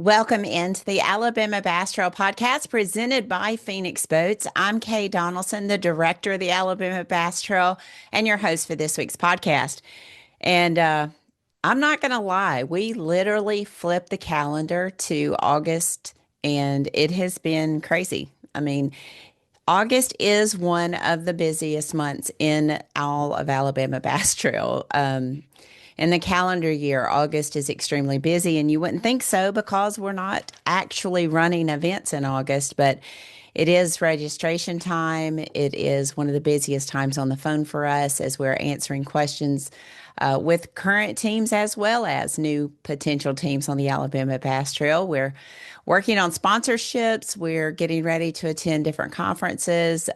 Welcome into the Alabama Bass Trail Podcast presented by Phoenix Boats. I'm Kay Donaldson, the director of the Alabama Bass Trail and your host for this week's podcast. And I'm not going to lie, we literally flipped the calendar to August and it has been crazy. I mean, August is one of the busiest months in all of Alabama Bass Trail. In the calendar year, August is extremely busy, and you wouldn't think so because we're not actually running events in August, but it is registration time. It is one of the busiest times on the phone for us as we're answering questions with current teams as well as new potential teams on the Alabama Bass Trail. We're working on sponsorships. We're getting ready to attend different conferences.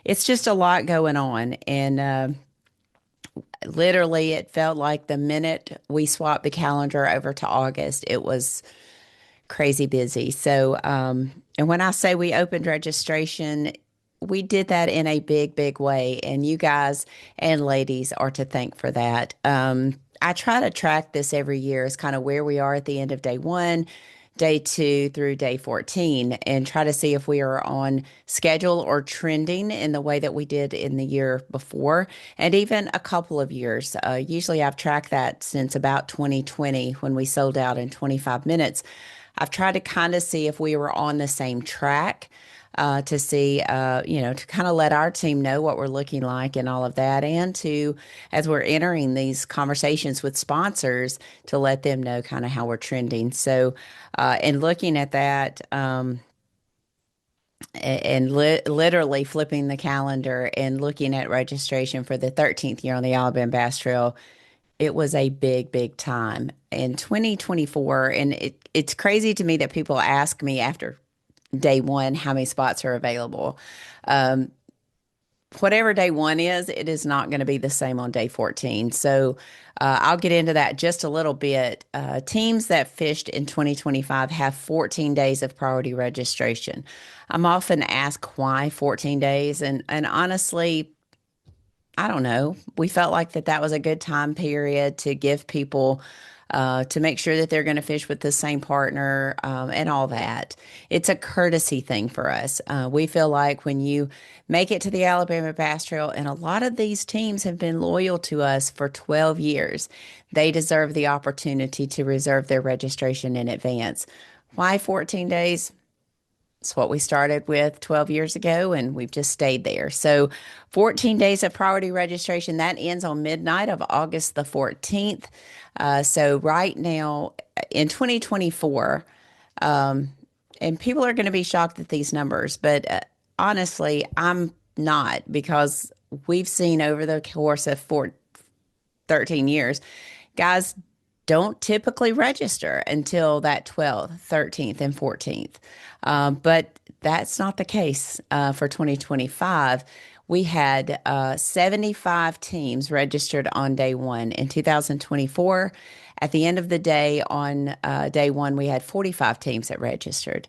It's just a lot going on. And literally, it felt like the minute we swapped the calendar over to August, it was crazy busy. And when I say we opened registration, we did that in a big, big way. And you guys and ladies are to thank for that. I try to track this every year as kind of where we are at the end of day one, day two through day 14, and try to see if we are on schedule or trending in the way that we did in the year before, and even a couple of years. Usually I've tracked that since about 2020 when we sold out in 25 minutes. I've tried to kind of see if we were on the same track to see, to kind of let our team know what we're looking like and all of that. And to, as we're entering these conversations with sponsors, to let them know kind of how we're trending. So, and looking at that, and literally flipping the calendar and looking at registration for the 13th year on the Alabama Bass Trail, it was a big, big time in 2024. And it's crazy to me that people ask me after day one how many spots are available. Um, Whatever day one is, it is not going to be the same on day 14. So I'll get into that just a little bit. Teams that fished in 2025 have 14 days of priority registration. I'm often asked why 14 days, and honestly, I don't know. We felt like that was a good time period to give people to make sure that they're going to fish with the same partner and all that. It's a courtesy thing for us. We feel like when you make it to the Alabama Bass Trail, and a lot of these teams have been loyal to us for 12 years, they deserve the opportunity to reserve their registration in advance. Why 14 days? It's what we started with 12 years ago, and we've just stayed there. So 14 days of priority registration, that ends on midnight of August the 14th. So right now in 2024, and people are going to be shocked at these numbers, but honestly, I'm not, because we've seen over the course of 13 years, guys don't typically register until that 12th, 13th, and 14th. But that's not the case for 2025. We had 75 teams registered on day one. In 2024, at the end of the day, on day one, we had 45 teams that registered.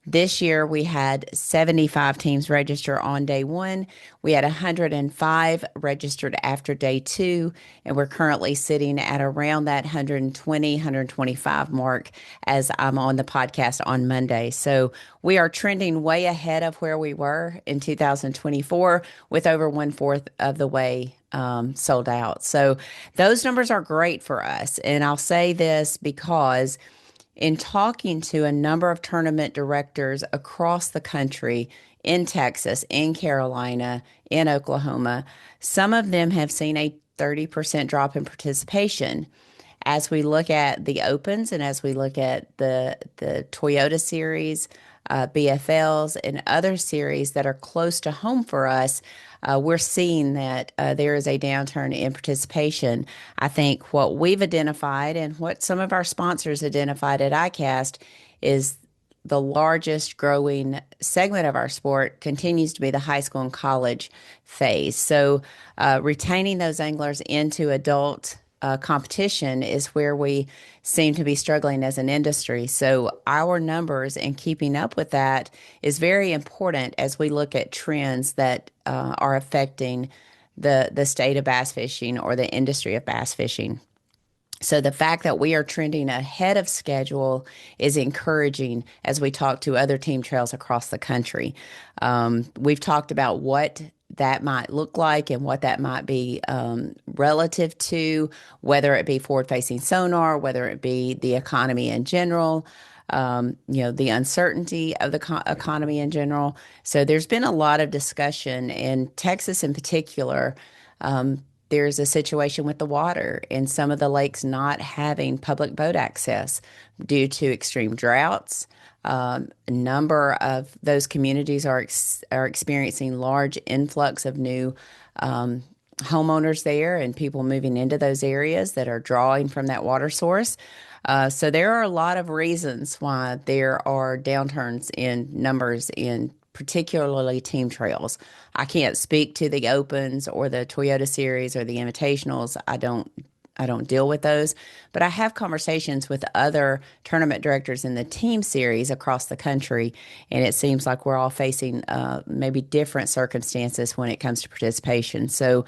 This year, we had 75 teams register on day one. We had 105 registered after day two, and we're currently sitting at around that 120, 125 mark as I'm on the podcast on Monday. So we are trending way ahead of where we were in 2024 with over one-fourth of the way sold out. So those numbers are great for us. And I'll say this because in talking to a number of tournament directors across the country, in Texas, in Carolina, in Oklahoma, some of them have seen a 30% drop in participation. As we look at the Opens and as we look at the Toyota Series, BFLs, and other series that are close to home for us, we're seeing that there is a downturn in participation. I think what we've identified and what some of our sponsors identified at ICAST is the largest growing segment of our sport continues to be the high school and college phase. So retaining those anglers into adult competition is where we seem to be struggling as an industry. So our numbers and keeping up with that is very important as we look at trends that are affecting the state of bass fishing or the industry of bass fishing. So the fact that we are trending ahead of schedule is encouraging as we talk to other team trails across the country. We've talked about what that might look like and what that might be relative to, whether it be forward facing sonar, whether it be the economy in general, the uncertainty of the economy in general. So there's been a lot of discussion in Texas in particular. There's a situation with the water in some of the lakes not having public boat access due to extreme droughts. A number of those communities are experiencing large influx of new homeowners there and people moving into those areas that are drawing from that water source. So there are a lot of reasons why there are downturns in numbers in particularly team trails. I can't speak to the Opens or the Toyota Series or the Invitationals. I don't deal with those, but I have conversations with other tournament directors in the team series across the country, and it seems like we're all facing maybe different circumstances when it comes to participation. So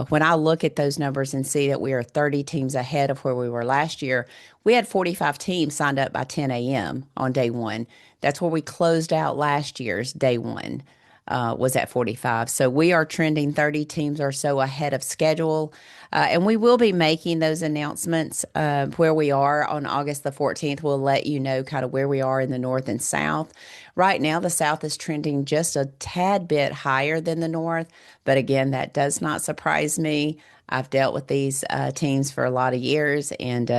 when I look at those numbers and see that we are 30 teams ahead of where we were last year, we had 45 teams signed up by 10 a.m. on day one. That's where we closed out last year's day one. Was at 45. So we are trending 30 teams or so ahead of schedule. And we will be making those announcements where we are on August the 14th. We'll let you know kind of where we are in the North and South. Right now, the South is trending just a tad bit higher than the North. But again, that does not surprise me. I've dealt with these teams for a lot of years, and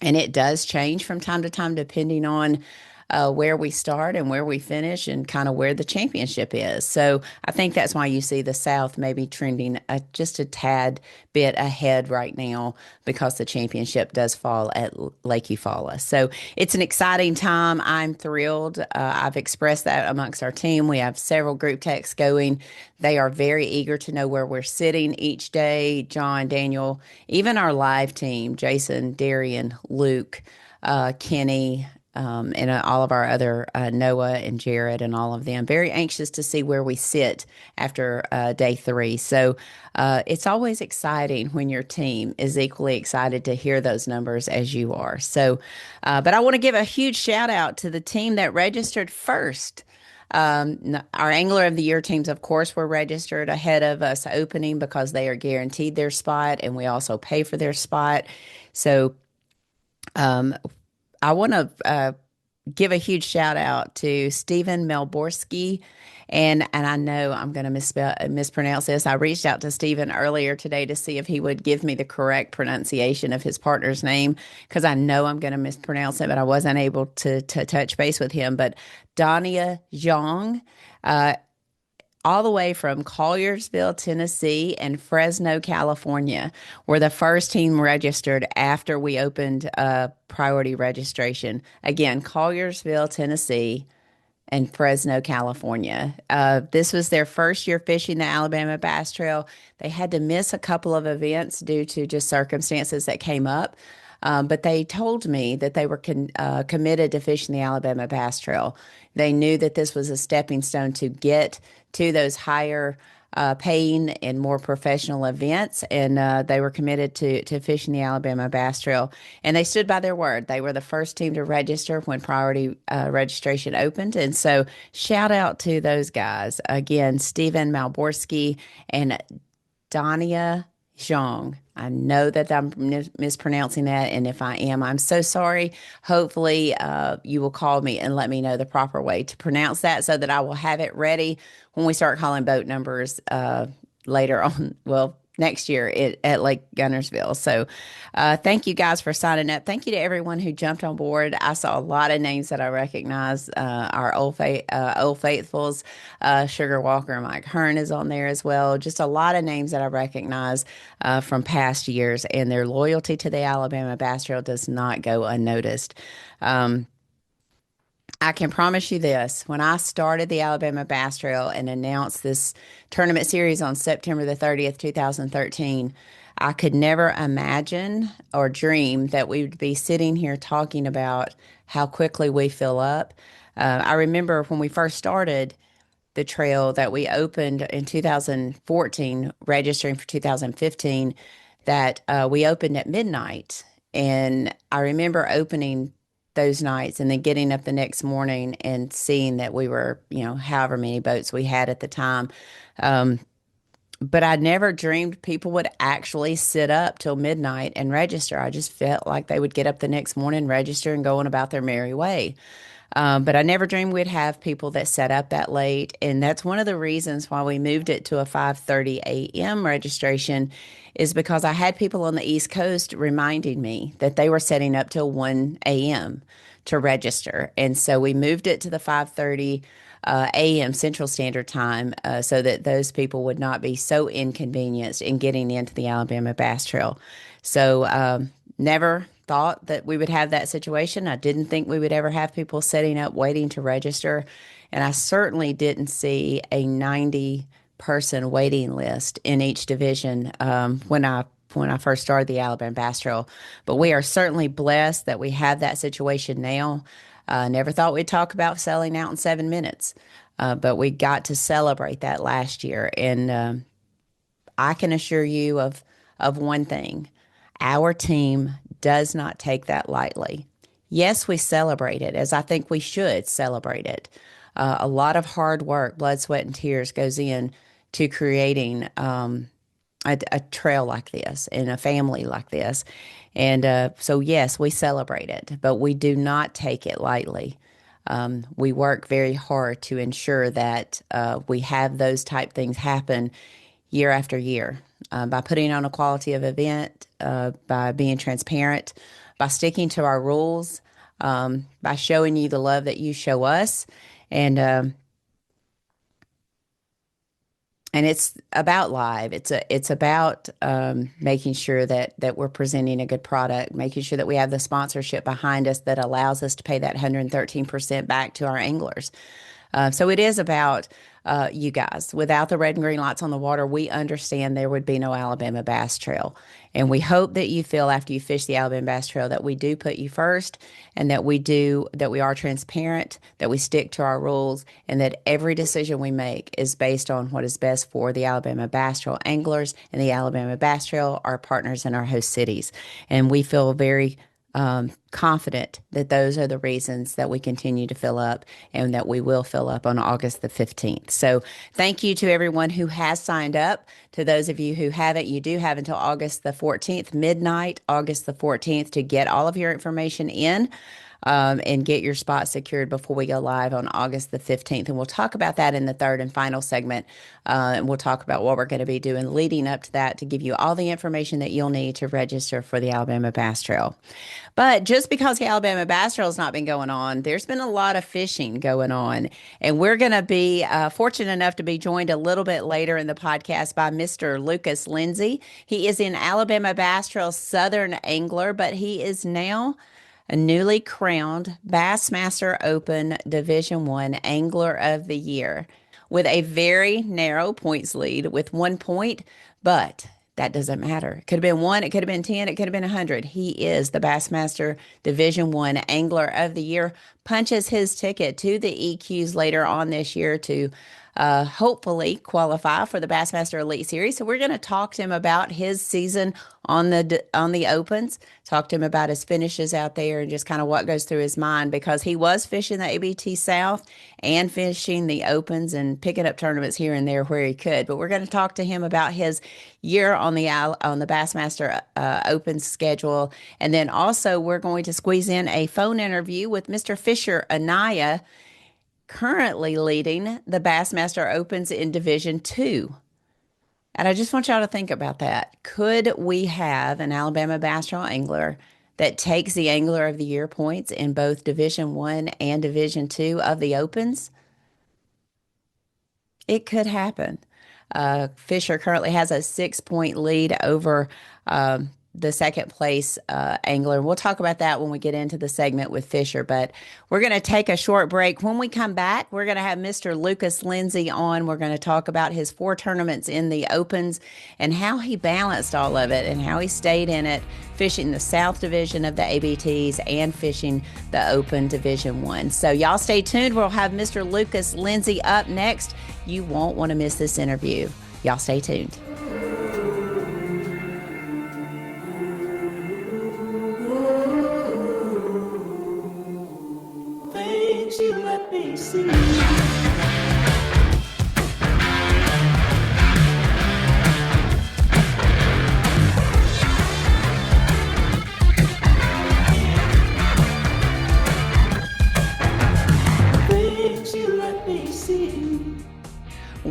it does change from time to time depending on where we start and where we finish and kind of where the championship is. So I think that's why you see the South maybe trending just a tad bit ahead right now because the championship does fall at Lake Eufaula. So it's an exciting time. I'm thrilled. I've expressed that amongst our team. We have several group texts going. They are very eager to know where we're sitting each day. John, Daniel, even our live team, Jason, Darian, Luke, Kenny, and all of our other Noah and Jared and all of them, very anxious to see where we sit after day three. So it's always exciting when your team is equally excited to hear those numbers as you are. So, but I want to give a huge shout out to the team that registered first. Our Angler of the Year teams, of course, were registered ahead of us opening because they are guaranteed their spot and we also pay for their spot. So, I want to give a huge shout out to Stephen Melborski. And I know I'm going to mispronounce this. I reached out to Stephen earlier today to see if he would give me the correct pronunciation of his partner's name because I know I'm going to mispronounce it, but I wasn't able to touch base with him. But Dania Zhang, all the way from Colliersville, Tennessee, and Fresno, California, were the first team registered after we opened priority registration. Again, Colliersville, Tennessee, and Fresno, California. This was their first year fishing the Alabama Bass Trail. They had to miss a couple of events due to just circumstances that came up. But they told me that they were committed to fishing the Alabama Bass Trail. They knew that this was a stepping stone to get to those higher paying and more professional events, and they were committed to fishing the Alabama Bass Trail. And they stood by their word. They were the first team to register when priority registration opened. And so, shout out to those guys again, Stephen Malborski and Dania Zhang. I know that I'm mispronouncing that, and if I am, I'm so sorry. Hopefully, you will call me and let me know the proper way to pronounce that so that I will have it ready when we start calling boat numbers later on. Well, next year at Lake Gunnersville. So thank you guys for signing up. Thank you to everyone who jumped on board. I saw a lot of names that I recognize. Our old faithfuls, Sugar Walker and Mike Hearn is on there as well. Just a lot of names that I recognize from past years, and their loyalty to the Alabama Bass Trail does not go unnoticed. I can promise you this. When I started the Alabama Bass Trail and announced this tournament series on September the 30th, 2013, I could never imagine or dream that we would be sitting here talking about how quickly we fill up. I remember when we first started the trail that we opened in 2014, registering for 2015, that we opened at midnight. And I remember opening those nights and then getting up the next morning and seeing that we were, however many boats we had at the time. Um, but I never dreamed people would actually sit up till midnight and register. I just felt like they would get up the next morning, register, and go on about their merry way. But I never dreamed we'd have people that sat up that late, and that's one of the reasons why we moved it to a 5:30 a.m. registration, is because I had people on the East Coast reminding me that they were setting up till 1 a.m. to register, and so we moved it to the 5:30 a.m. Central Standard Time so that those people would not be so inconvenienced in getting into the Alabama Bass Trail. So never thought that we would have that situation. I didn't think we would ever have people setting up waiting to register. And I certainly didn't see a 90-person waiting list in each division when I first started the Alabama Bass Trail. But we are certainly blessed that we have that situation now. Never thought we'd talk about selling out in 7 minutes, but we got to celebrate that last year. And I can assure you of one thing. Our team does not take that lightly. Yes, we celebrate it, as I think we should celebrate it. A lot of hard work, blood, sweat, and tears goes in to creating a trail like this and a family like this. And so, yes, we celebrate it, but we do not take it lightly. We work very hard to ensure that we have those type things happen year after year by putting on a quality of event, by being transparent, by sticking to our rules, by showing you the love that you show us. And it's about live. It's about making sure that we're presenting a good product, making sure that we have the sponsorship behind us that allows us to pay that 113% back to our anglers. So it is about you guys. Without the red and green lights on the water, we understand there would be no Alabama Bass Trail. And we hope that you feel after you fish the Alabama Bass Trail that we do put you first, and that we are transparent, that we stick to our rules, and that every decision we make is based on what is best for the Alabama Bass Trail anglers and the Alabama Bass Trail, our partners in our host cities. And we feel very confident that those are the reasons that we continue to fill up and that we will fill up on August the 15th. So thank you to everyone who has signed up. To those of you who haven't, you do have until August the 14th, midnight, August the 14th, to get all of your information in. And get your spot secured before we go live on August the 15th. And we'll talk about that in the third and final segment. And we'll talk about what we're going to be doing leading up to that to give you all the information that you'll need to register for the Alabama Bass Trail. But just because the Alabama Bass Trail has not been going on, there's been a lot of fishing going on. And we're going to be fortunate enough to be joined a little bit later in the podcast by Mr. Lucas Lindsey. He is an Alabama Bass Trail Southern angler, but he is now a newly crowned Bassmaster Open Division I Angler of the Year with a very narrow points lead with 1 point, but that doesn't matter. It could have been 1, it could have been 10, it could have been 100. He is the Bassmaster Division I Angler of the Year, punches his ticket to the EQs later on this year to hopefully qualify for the Bassmaster Elite Series. So we're going to talk to him about his season on the Opens, talk to him about his finishes out there and just kind of what goes through his mind, because he was fishing the ABT South and fishing the Opens and picking up tournaments here and there where he could. But we're going to talk to him about his year on the Bassmaster Open schedule. And then also we're going to squeeze in a phone interview with Mr. Fisher Anaya, currently leading the Bassmaster Opens in Division II. And I just want y'all to think about that. Could we have an Alabama Bass Trail angler that takes the Angler of the Year points in both Division I and Division II of the Opens? It could happen. Fisher currently has a 6-point lead over the second place angler. And we'll talk about that when we get into the segment with Fisher. But we're going to take a short break. When we come back, we're going to have Mr. Lucas Lindsey on. We're going to talk about his 4 tournaments in the Opens and how he balanced all of it and how he stayed in it, fishing the South Division of the ABTs and fishing the Open Division I. So y'all stay tuned. We'll have Mr. Lucas Lindsey up next. You won't want to miss this interview. Y'all stay tuned.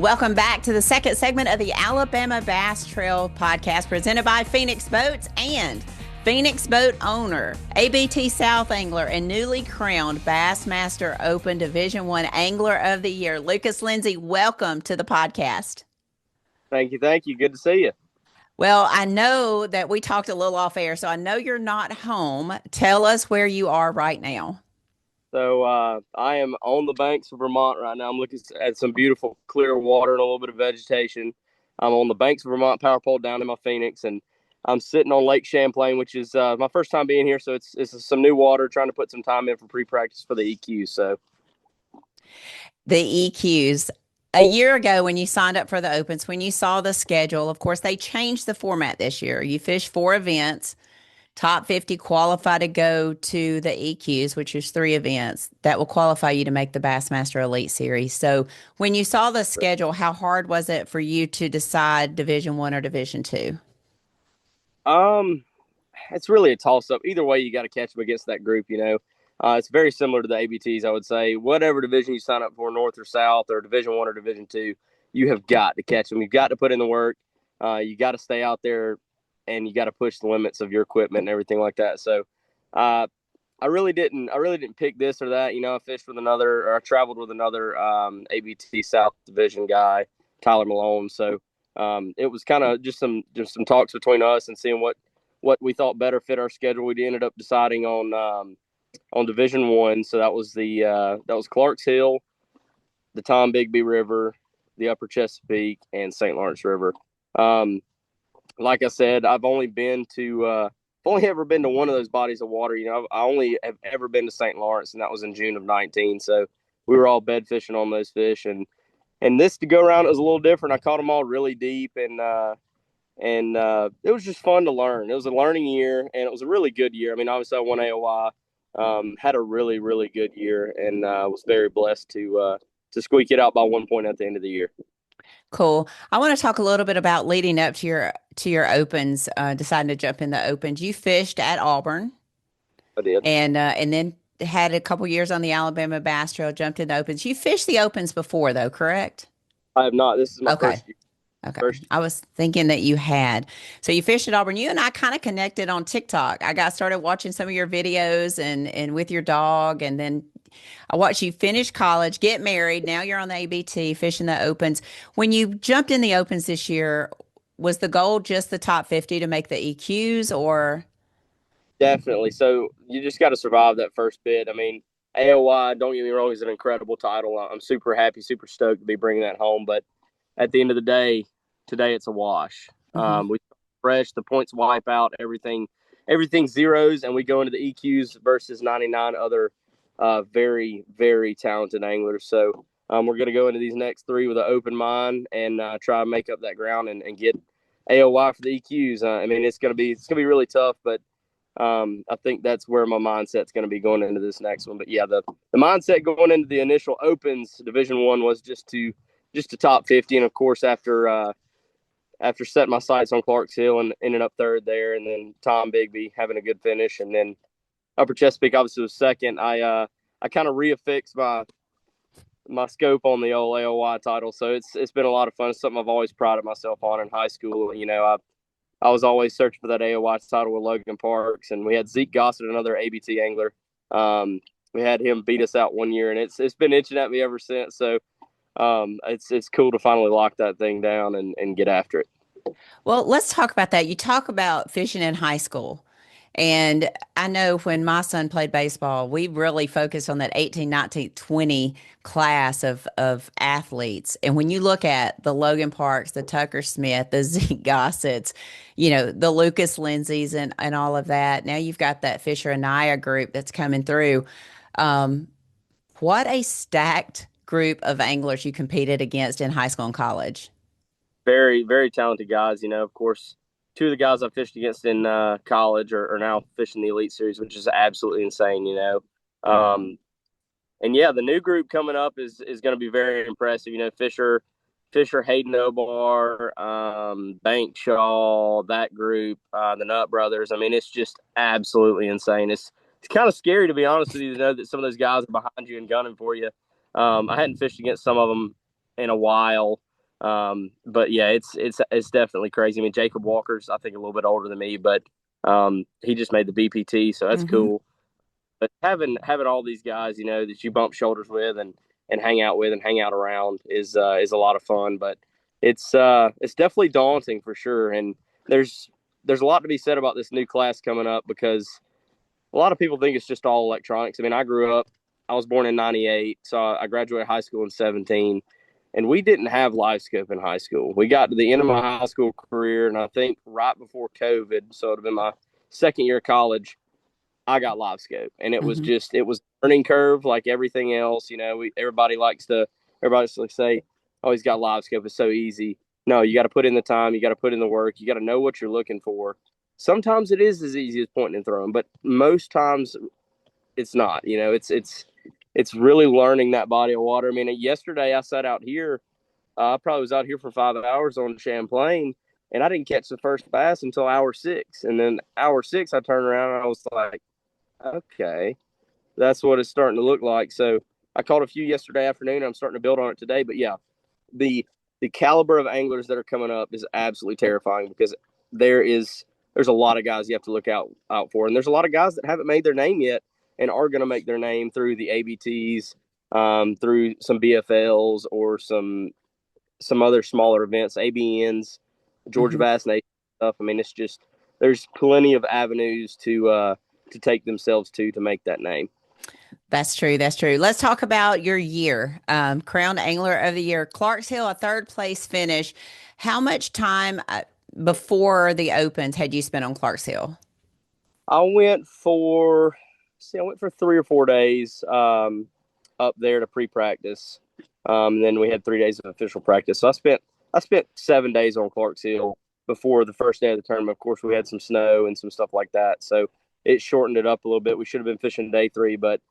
Welcome back to the second segment of the Alabama Bass Trail podcast presented by Phoenix Boats and Phoenix Boat owner, ABT South Angler, and newly crowned Bassmaster Open Division I Angler of the Year, Lucas Lindsey. Welcome to the podcast. Thank you. Thank you. Good to see you. Well, I know that we talked a little off air, so I know you're not home. Tell us where you are right now. So I am on the banks of Vermont right now. I'm looking at some beautiful clear water and a little bit of vegetation. I'm on the banks of Vermont, power pole down in my Phoenix, and I'm sitting on Lake Champlain, which is my first time being here. So it's some new water, trying to put some time in for pre-practice for the EQs. So The EQs. A year ago, when you signed up for the Opens, when you saw the schedule, of course, they changed the format this year. You fish 4 events. Top 50 qualify to go to the EQs, which is 3 events that will qualify you to make the Bassmaster Elite Series. So, when you saw the schedule, how hard was it for you to decide Division One or Division Two? um, it's really a toss-up. Either way, you got to catch them against that group. It's very similar to the ABTs. I would say whatever division you sign up for, North or South or Division One or Division Two, you have got to catch them. You've got to put in the work. You got to stay out there, and you got to push the limits of your equipment and everything like that. So, uh, I really didn't pick this or that. I fished with another, or I traveled with another ABT South Division guy, Tyler Malone. So it was kind of just some talks between us and seeing what we thought better fit our schedule. We ended up deciding on Division One. So that was Clarks Hill, the Tom Bigby River, the Upper Chesapeake, and St. Lawrence River. Um, like I said, I've only ever been to one of those bodies of water. I only have ever been to St. Lawrence, and that was in June of 19. So we were all bed fishing on those fish, and this to go around, it was a little different. I caught them all really deep, and it was just fun to learn. It was a learning year, and it was a really good year. I mean, obviously, I won AOI, had a really really good year, and was very blessed to squeak it out by 1 point at the end of the year. Cool. I want to talk a little bit about leading up to your opens, deciding to jump in the opens. You fished at Auburn, I did. and then had a couple years on the Alabama Bass Trail. Jumped in the opens. You fished the opens before, though, correct? I have not. This is my Okay. first year. Okay. First I was thinking that you had. So you fished at Auburn. You and I kind of connected on TikTok. I got started watching some of your videos and with your dog, and then I watched you finish college, get married. Now you're on the ABT, fishing the opens. When you jumped in the opens this year, was the goal just the top 50 to make the EQs or? Definitely. So you just got to survive that first bid. I mean, AOY, don't get me wrong, is an incredible title. I'm super happy, super stoked to be bringing that home. But at the end of the day, today it's a wash. Mhm. We start fresh, the points wipe out, everything zeros, and we go into the EQs versus 99 other very, very talented anglers. So we're going to go into these next three with an open mind and try to make up that ground and get AOY for the EQs. I mean, it's gonna be really tough, but I think that's where my mindset's going to be going into this next one. But yeah, the mindset going into the initial opens Division One was just to top 50, and of course after setting my sights on Clarks Hill and ended up third there, and then Tom Bigby having a good finish, and then Upper Chesapeake obviously was second. I kind of reaffixed my scope on the old AOY title, so it's been a lot of fun. It's something I've always prided myself on in high school. I was always searching for that AOY title with Logan Parks, and we had Zeke Gossett, another ABT angler. We had him beat us out one year, and it's been itching at me ever since. So it's cool to finally lock that thing down and get after it. Well, let's talk about that. You talk about fishing in high school. And I know when my son played baseball, we really focused on that 18, 19, 20 class of athletes. And when you look at the Logan Parks, the Tucker Smith, the Zeke Gossets, the Lucas Lindseys and all of that, now you've got that Fisher Anaya group that's coming through. Um, what a stacked group of anglers you competed against in high school and college. Very, very talented guys. Of course, two of the guys I fished against in college are now fishing the Elite Series, which is absolutely insane. And yeah, the new group coming up is going to be very impressive. Fisher, Hayden Obar, Bank Shaw, that group, the Nut Brothers. I mean, it's just absolutely insane. It's kind of scary, to be honest with you, to know that some of those guys are behind you and gunning for you. I hadn't fished against some of them in a while. But yeah, it's definitely crazy. I mean, Jacob Walker's I think a little bit older than me, but he just made the BPT, so that's Hmm. cool. But having all these guys, that you bump shoulders with and hang out with and hang out around is a lot of fun. But it's definitely daunting for sure. And there's there's a lot to be said about this new class coming up because a lot of people think it's just all electronics. I mean, I was born in '98, so I graduated high school in '17, and we didn't have live scope in high school. We got to the end of my high school career, and I think right before COVID, so it'd have been my second year of college, I got live scope, and Hmm. it was a learning curve like everything else. Everybody likes to say, "Oh, he's got live scope. It's so easy." No, you got to put in the time. You got to put in the work. You got to know what you're looking for. Sometimes it is as easy as pointing and throwing, but most times it's not. It's really learning that body of water. I mean, yesterday I sat out here. I probably was out here for 5 hours on Champlain, and I didn't catch the first bass until hour six. And then hour six, I turned around and I was like, okay, that's what it's starting to look like. So I caught a few yesterday afternoon. I'm starting to build on it today. But yeah, the the caliber of anglers that are coming up is absolutely terrifying because there is there's a lot of guys you have to look out for, and there's a lot of guys that haven't made their name yet and are going to make their name through the ABTs, through some BFLs or some other smaller events, ABNs, Georgia Hmm. Bass Nation stuff. I mean, it's just there's plenty of avenues to take themselves to make that name. That's true. That's true. Let's talk about your year. Crowned Angler of the Year, Clarks Hill, a third place finish. How much time before the Opens had you spent on Clarks Hill? I went for I went for 3 or 4 days up there to pre-practice. Then we had 3 days of official practice. So I spent 7 days on Clarks Hill before the first day of the tournament. Of course, we had some snow and some stuff like that, so it shortened it up a little bit. We should have been fishing day three, but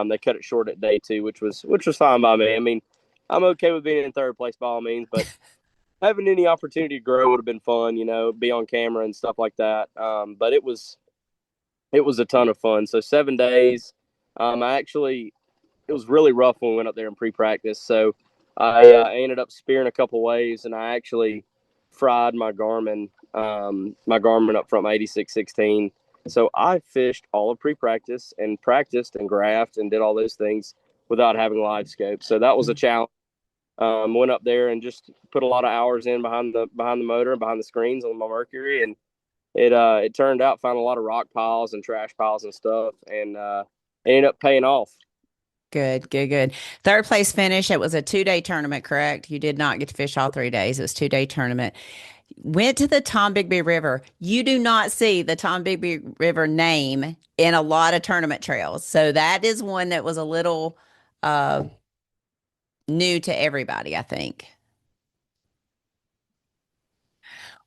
they cut it short at day two, which was fine by me. I mean, I'm okay with being in third place by all means, but having any opportunity to grow would have been fun, be on camera and stuff like that. But it was a ton of fun. So 7 days. I actually it was really rough when we went up there in pre-practice. So I ended up spearing a couple waves, and I actually fried my Garmin up from 8616. So I fished all of pre-practice and practiced and graphed and did all those things without having live scope. So that was a challenge. Went up there and just put a lot of hours in behind the motor and behind the screens on my Mercury, and it turned out found a lot of rock piles and trash piles and stuff, and it ended up paying off. Good, good, good. Third place finish. It was a 2 day tournament, correct? You did not get to fish all 3 days. It was 2 day tournament. Went to the Tom Bigby River. You do not see the Tom Bigby River name in a lot of tournament trails. So that is one that was a little uh, new to everybody, I think.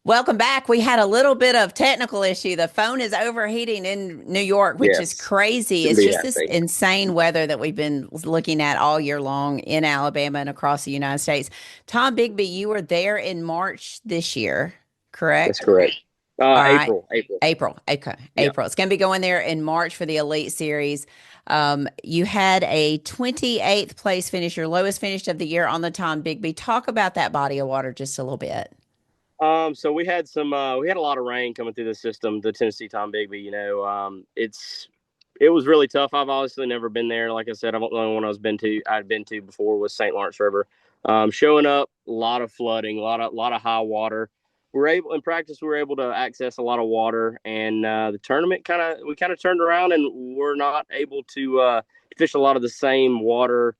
Welcome back. We had a little bit of technical issue. The phone is overheating in New York, which is Yes, crazy. shouldn't It's be just this happening. insane weather that we've been looking at all year long in Alabama and across the United States. Tom Bigby, you were there in March this year, That's correct? correct. All right. April. April. Okay. Yeah. April. It's going to be going there in March for the Elite Series. You had a 28th place finish, your lowest finish of the year on the Tom Bigby. Talk about that body of water just a little bit. So we had a lot of rain coming through the system, the Tennessee Tom Bigby. It was really tough. I've obviously never been there. Like I said, the only one I'd been to before was St. Lawrence River. Showing up, a lot of flooding, a lot of high water. We were able to access a lot of water, and the tournament we kind of turned around, and we're not able to fish a lot of the same water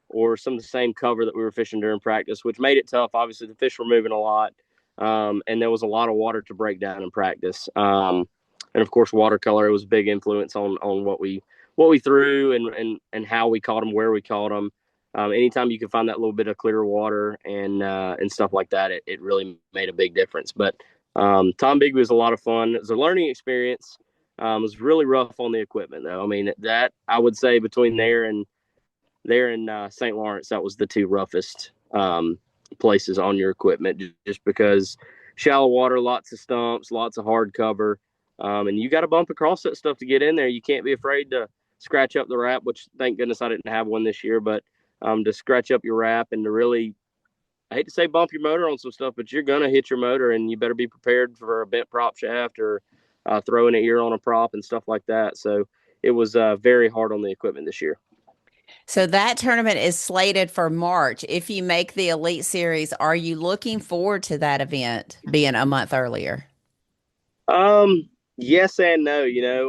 or some of the same cover that we were fishing during practice, which made it tough. Obviously, the fish were moving a lot, and there was a lot of water to break down in practice. And of course, watercolor was a big influence on what we threw and how we caught them, where we caught them. Anytime you can find that little bit of clear water and stuff like that, it really made a big difference. But Tom Bigby was a lot of fun. It was a learning experience. It was really rough on the equipment, though. I mean, that I would say between there in St. Lawrence, that was the two roughest places on your equipment, just because shallow water, lots of stumps, lots of hard cover, and you got to bump across that stuff to get in there. You can't be afraid to scratch up the wrap, which thank goodness I didn't have one this year, but to scratch up your wrap and to really I hate to say bump your motor on some stuff, but you're gonna hit your motor, and you better be prepared for a bent prop shaft or throwing an ear on a prop and stuff like that. So it was very hard on the equipment this year. So that tournament is slated for March. If you make the Elite Series, are you looking forward to that event being a month earlier? Yes and no.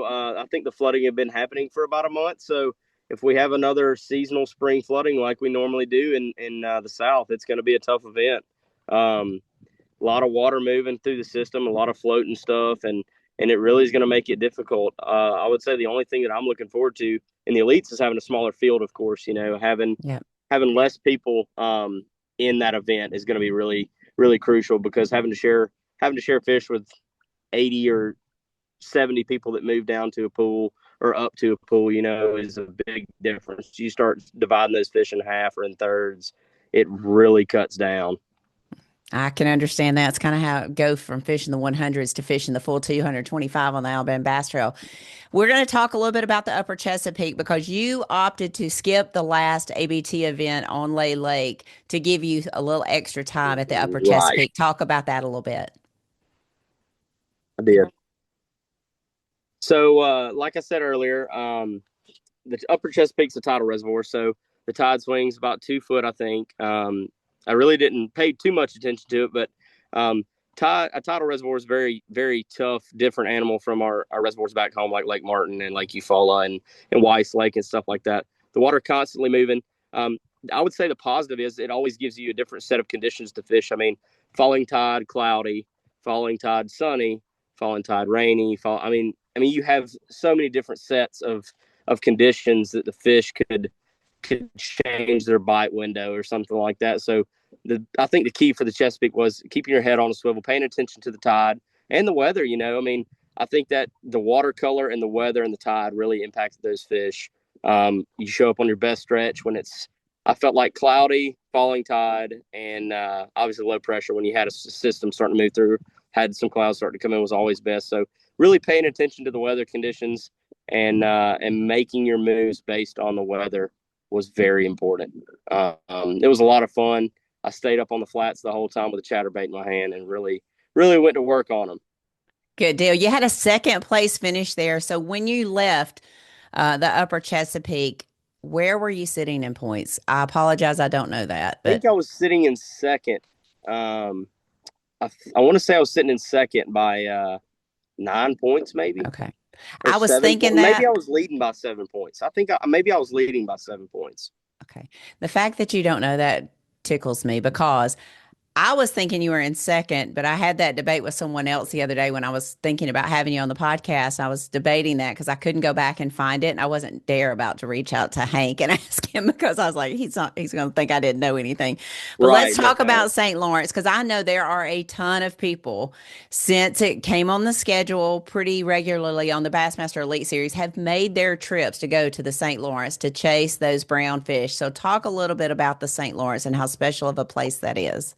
I think the flooding had been happening for about a month, so if we have another seasonal spring flooding like we normally do in the South, it's going to be a tough event. Um, a lot of water moving through the system, a lot of floating stuff, and it really is going to make it difficult. I would say the only thing that I'm looking forward to in the elites is having a smaller field. Of course, having Yeah. less people in that event is going to be really really crucial because having to share fish with 80 or 70 people that move down to a pool or up to a pool, is a big difference. You start dividing those fish in half or in thirds, it really cuts down. I can understand that. It's kind of how it goes from fishing the 100s to fishing the full 225 on the Alabama Bass Trail. We're going to talk a little bit about the Upper Chesapeake because you opted to skip the last ABT event on Lay Lake to give you a little extra time at the Upper Right. Chesapeake. Talk about that a little bit. I did. So, like I said earlier, the Upper Chesapeake's a tidal reservoir, so the tide swings about 2 foot, I think. I really didn't pay too much attention to it, but um, a tidal reservoir is very, very tough, different animal from our reservoirs back home, like Lake Martin and Lake Eufaula and Weiss Lake and stuff like that. The water constantly moving. Um, I would say the positive is it always gives you a different set of conditions to fish. I mean, falling tide, cloudy; falling tide, sunny; falling tide, rainy. I mean, you have so many different sets of conditions that the fish could change their bite window or something like that. So I think the key for the Chesapeake was keeping your head on a swivel, paying attention to the tide and the weather. I mean, I think that the watercolor and the weather and the tide really impacted those fish. You show up on your best stretch when I felt like cloudy, falling tide, and obviously low pressure when you had a system starting to move through, had some clouds starting to come in was always best. So really paying attention to the weather conditions and making your moves based on the weather was very important. It was a lot of fun. I stayed up on the flats the whole time with a chatterbait in my hand and really, really went to work on them. Good deal. You had a second place finish there. So when you left the Upper Chesapeake, where were you sitting in points? I apologize, I don't know that, I think but I was sitting in second. Um, I want to say I was sitting in second by 9 points, maybe, okay. or I was thinking Maybe that. I was leading by 7 points. Maybe I was leading by 7 points. Okay. The fact that you don't know that tickles me because I was thinking you were in second, but I had that debate with someone else the other day when I was thinking about having you on the podcast. I was debating that because I couldn't go back and find it, and I wasn't dare about to reach out to Hank and ask him because I was like, he's going to think I didn't know anything. But let's Right. No. talk about St. Lawrence because I know there are a ton of people since it came on the schedule pretty regularly on the Bassmaster Elite Series have made their trips to go to the St. Lawrence to chase those brown fish. So talk a little bit about the St. Lawrence and how special of a place that is.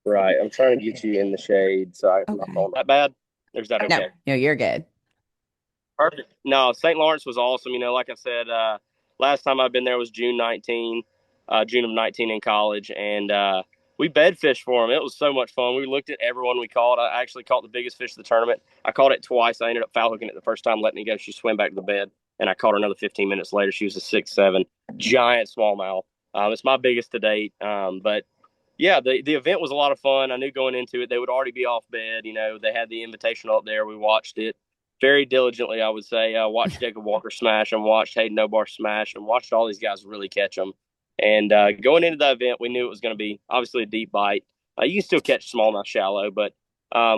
Right. I'm trying to get you in the shade, so I'm not Okay. falling that bad. Or is that No, okay? no, you're good. Perfect. No, St. Lawrence was awesome. Like I said, last time I've been there was June of 19 in college, and we bed fished for them. It was so much fun. We looked at everyone we caught. I actually caught the biggest fish of the tournament. I caught it twice. I ended up foul hooking it the first time, letting it go. She swam back to the bed, and I caught her another 15 minutes later. She was a 6'7", giant smallmouth. It's my biggest to date. But yeah, the event was a lot of fun. I knew going into it they would already be off bed. They had the invitational up there. We watched it very diligently, I would say. I watched Jacob Walker smash them, watched Hayden Obar smash them, watched all these guys really catch them. And going into the event, we knew it was going to be obviously a deep bite. You can still catch smallmouth shallow, but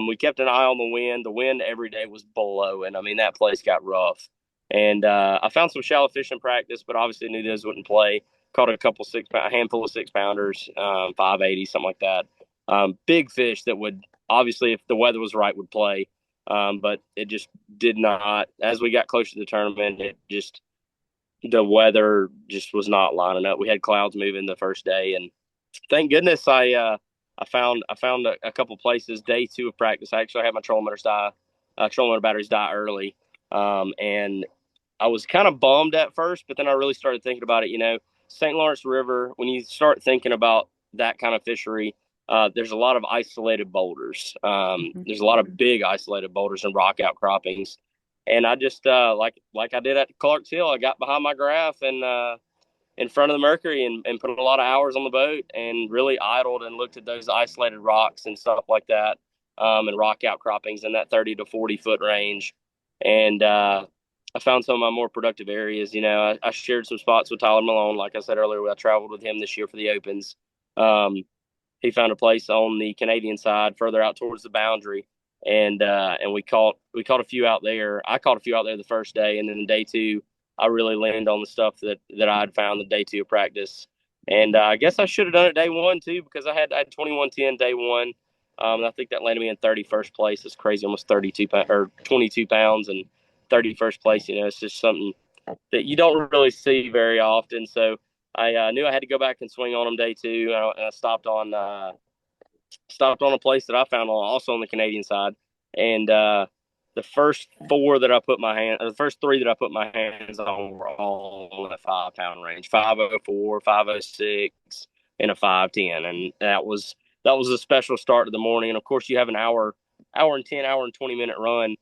we kept an eye on the wind. The wind every day was blowing. I mean, that place got rough. And I found some shallow fish in practice, but obviously knew those wouldn't play. Caught a handful of 6 pounders, 580, something like that. Big fish that would obviously, if the weather was right, would play. But it just did not. As we got closer to the tournament, the weather just was not lining up. We had clouds moving the first day, and thank goodness I found a couple places day two of practice. I actually had my trolling motor batteries die early, and I was kind of bummed at first, but then I really started thinking about it. St. Lawrence River, when you start thinking about that kind of fishery, there's a lot of isolated boulders. Mhm. There's a lot of big isolated boulders and rock outcroppings. And I just like I did at Clark's Hill, I got behind my graph and in front of the Mercury and put a lot of hours on the boat and really idled and looked at those isolated rocks and stuff like that, and rock outcroppings in that 30 to 40 foot range. And I found some of my more productive areas. I shared some spots with Tyler Malone. Like I said earlier, I traveled with him this year for the Opens. Um, he found a place on the Canadian side, further out towards the boundary, and we caught a few out there. I caught a few out there the first day, and then day two, I really leaned on the stuff that I had found the day two of practice. And I guess I should have done it day one too because I had 21:10 day one. And I think that landed me in 31st place. It's crazy, almost 22 pounds and 31st place. It's just something that you don't really see very often. So I knew I had to go back and swing on them day two. And I stopped on a place that I found also on the Canadian side, and the first four that I put my hand, the first three that I put my hands on were all in the 5 pound range: 504, 506, and a 510, and that was a special start to the morning. And of course, you have an hour and 20 minute run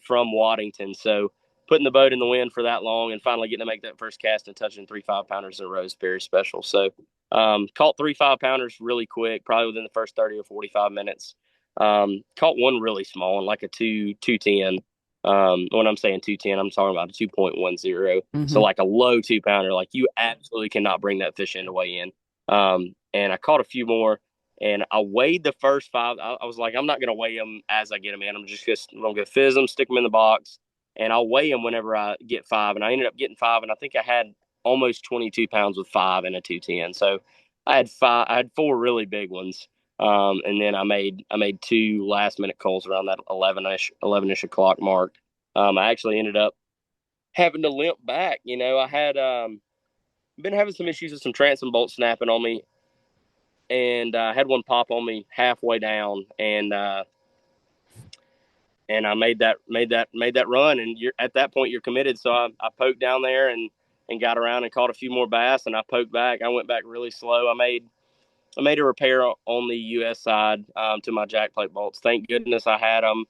from Waddington, so putting the boat in the wind for that long and finally getting to make that first cast and touching 3 5 pounders in a row is very special. So caught 3 5 pounders really quick, probably within the first 30 or 45 minutes. Caught one really small one, like a 210. When I'm saying 210, I'm talking about a 2.10. So Mhm. like a low 2 pounder, like you absolutely cannot bring that fish in to weigh in. And I caught a few more, and I weighed the first five. I was like, I'm not gonna weigh them as I get them in. I'm just gonna go fizz them, stick them in the box, and I'll weigh them whenever I get five. And I ended up getting five, and I think I had almost 22 pounds with five and a 210. So I had four really big ones. And then I made two last minute calls around that 11ish o'clock mark. I actually ended up having to limp back. I had been having some issues with some transom bolts snapping on me, and I had one pop on me halfway down, and I made that run, and you're at that point you're committed. So I poked down there and got around and caught a few more bass, and I poked back. I went back really slow. I made a repair on the U.S. side to my jack plate bolts. Thank goodness I had them.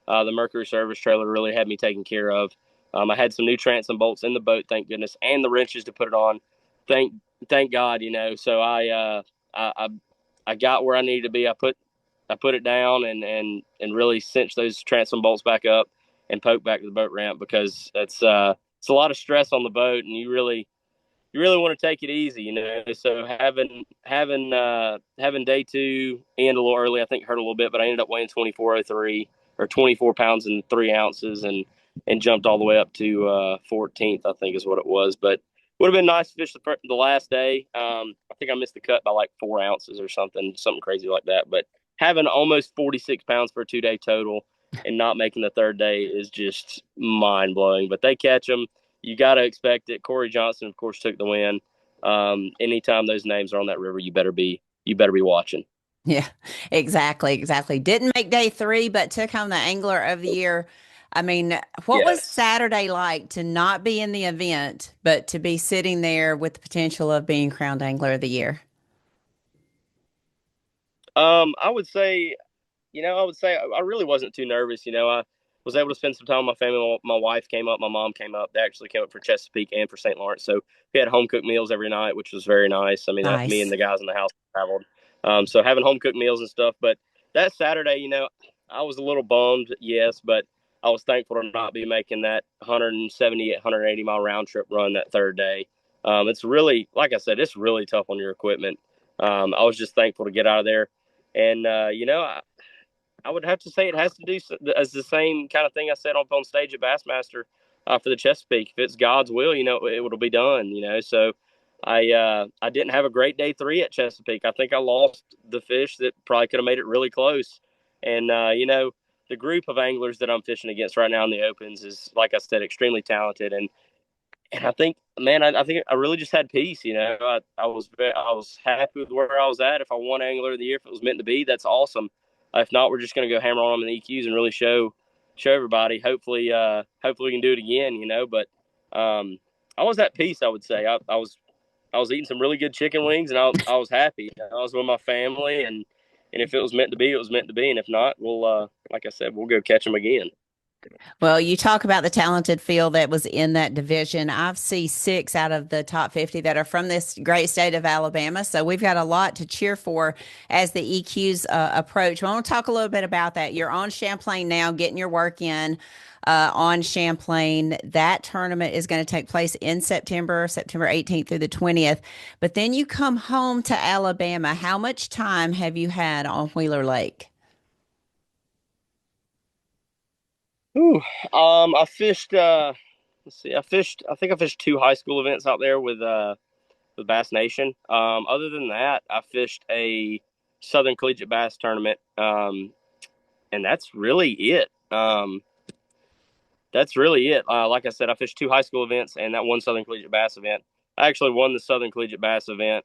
The Mercury service trailer really had me taken care of. I had some new transom bolts in the boat, thank goodness, and the wrenches to put it on. Thank thank God. So I I got where I needed to be. I put it down and really cinched those transom bolts back up and poked back to the boat ramp because it's a lot of stress on the boat, and you really want to take it easy. So having day two end a little early, I think hurt a little bit, but I ended up weighing 2403 or 24 pounds and 3 ounces, and jumped all the way up to 14th, I think is what it was. But would have been nice to fish the last day. I think I missed the cut by like 4 ounces or something crazy like that. But having almost 46 pounds for a 2 day total and not making the third day is just mind blowing. But they catch them, you got to expect it. Corey Johnson, of course, took the win. Anytime those names are on that river, you better be watching. Yeah, exactly, exactly. Didn't make day three, but took home the Angler of the Year. I mean, what was Yes. Saturday like to not be in the event, but to be sitting there with the potential of being crowned Angler of the Year? I would say I really wasn't too nervous. I was able to spend some time with my family. My wife came up, my mom came up. They actually came up for Chesapeake and for St. Lawrence. So we had home cooked meals every night, which was very nice. I mean, me and Nice. the guys in the house traveled. So having home cooked meals and stuff. But that Saturday, I was a little bummed, yes, but I was thankful to not be making that 170, 180 mile round trip run that third day. It's really, like I said, it's really tough on your equipment. I was just thankful to get out of there. And, I would have to say it has to do as the same kind of thing I said on stage at Bassmaster for the Chesapeake. If it's God's will, it will be done. So I didn't have a great day three at Chesapeake. I think I lost the fish that probably could have made it really close. And the group of anglers that I'm fishing against right now in the opens is, like I said, extremely talented. And I think, man, I think I really just had peace. I was happy with where I was at. If I won Angler of the Year, if it was meant to be, that's awesome. If not, we're just going to go hammer on them in the EQs and really show everybody. Hopefully we can do it again. But I was at peace. I would say I was eating some really good chicken wings, and I was happy. I was with my family, and if it was meant to be, it was meant to be, and if not, we'll like I said, we'll go catch them again. Well, you talk about the talented field that was in that division. I've seen six out of the top 50 that are from this great state of Alabama. So we've got a lot to cheer for as the EQs approach. Well, I want to talk a little bit about that. You're on Champlain now, getting your work in on Champlain. That tournament is going to take place in September, September 18th through the 20th. But then you come home to Alabama. How much time have you had on Wheeler Lake? Ooh, I fished. Let's see, I fished. I think I fished two high school events out there with Bass Nation. Other than that, I fished a Southern Collegiate Bass tournament, and that's really it. That's really it. Like I said, I fished two high school events and that one Southern Collegiate Bass event. I actually won the Southern Collegiate Bass event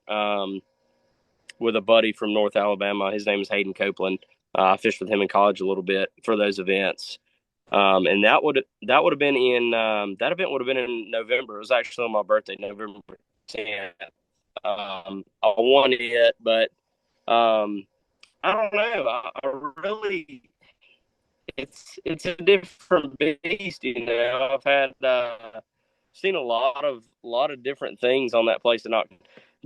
with a buddy from North Alabama. His name is Hayden Copeland. I fished with him in college a little bit for those events. And that would have been in that event would have been in November. It was actually on my birthday, November 10th. I won it, but I don't know. I really it's a different beast. I've had seen a lot of different things on that place, and not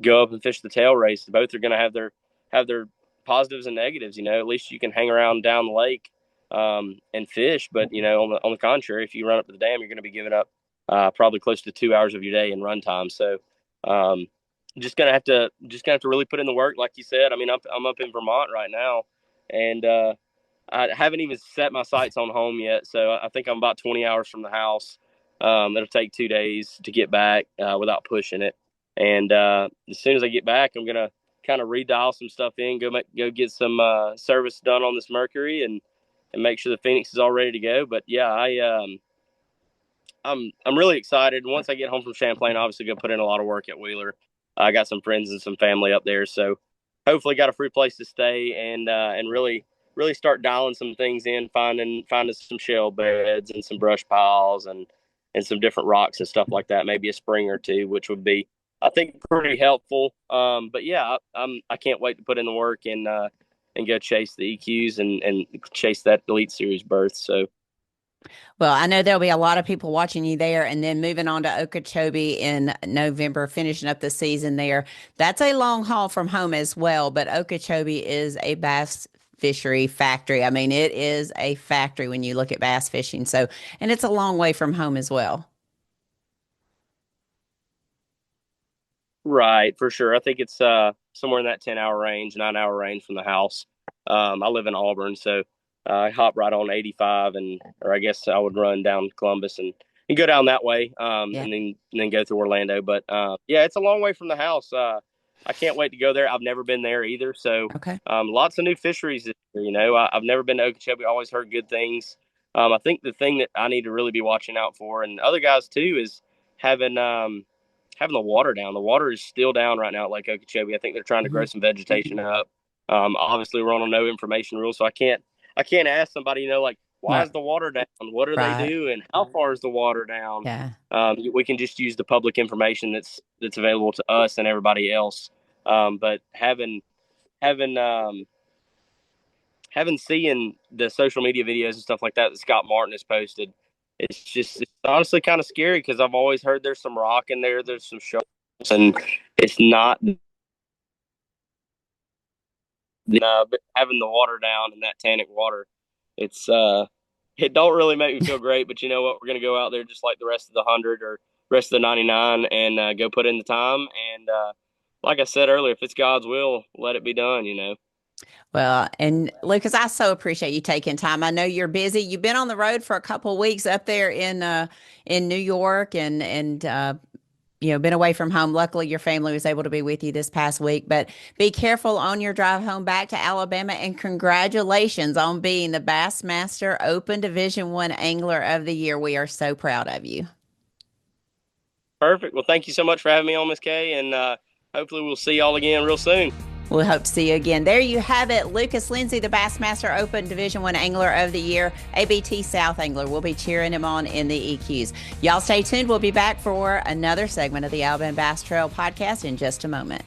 go up and fish the tail race. Both are going to have their positives and negatives. At least you can hang around down the lake and fish. But on the contrary, if you run up to the dam, you're going to be giving up probably close to 2 hours of your day in run time. So um, just gonna have to really put in the work, like you said. I mean, I'm up in Vermont right now, and I haven't even set my sights on home yet. So I think I'm about 20 hours from the house. It'll take 2 days to get back without pushing it. And as soon as I get back, I'm gonna kind of redial some stuff in, go get some service done on this Mercury, and make sure the Phoenix is all ready to go. But yeah, I'm really excited. Once I get home from Champlain, obviously go put in a lot of work at Wheeler. I got some friends and some family up there, so hopefully got a free place to stay and really start dialing some things in, finding some shell beds and some brush piles and some different rocks and stuff like that. Maybe a spring or two, which would be, I think, pretty helpful. But yeah, I can't wait to put in the work and go chase the EQs and chase that Elite Series berth. So Well, I know there'll be a lot of people watching you there and then moving on to Okeechobee in November, finishing up the season there. That's a long haul from home as well, but Okeechobee is a bass fishery factory. I mean, it is a factory when you look at bass fishing. So, and it's a long way from home as well. right, for sure. I think it's somewhere in that 10-hour range, 9-hour range from the house. I live in Auburn, so I hop right on 85, or I guess I would run down Columbus and go down that way, Yeah. and then go through Orlando. But yeah, it's a long way from the house. I can't wait to go there. I've never been there either, so Okay. lots of new fisheries this year. I've never been to Okeechobee. Always heard good things. I think the thing that I need to really be watching out for, and other guys too, is having having the water down. The water is still down right now at Lake Okeechobee. I think they're trying to grow Mhm. some vegetation up. Obviously, we're on a no information rule, so I can't ask somebody, like, why Right. is the water down? What are they Right. doing? How far is the water down? Yeah. We can just use the public information that's available to us and everybody else. But having having seen the social media videos and stuff like that Scott Martin has posted, it's honestly kind of scary because I've always heard there's some rock in there, there's some sharks, and it's not. But having the water down and that tannic water, it's it don't really make me feel great. But you know what? We're gonna go out there just like the rest of the 100 or rest of the 99 and go put in the time. And like I said earlier, if it's God's will, let it be done. Well, and Lucas, I so appreciate you taking time. I know you're busy. You've been on the road for a couple of weeks up there in New York and been away from home. Luckily, your family was able to be with you this past week. But be careful on your drive home back to Alabama. And congratulations on being the Bassmaster Open Division One Angler of the Year. We are so proud of you. Perfect. Well, thank you so much for having me on, Miss Kay, and hopefully we'll see y'all again real soon. We'll hope to see you again. There you have it. Lucas Lindsey, the Bassmaster Open Division I Angler of the Year, ABT South Angler. We'll be cheering him on in the EQs. Y'all stay tuned. We'll be back for another segment of the Alabama Bass Trail podcast in just a moment.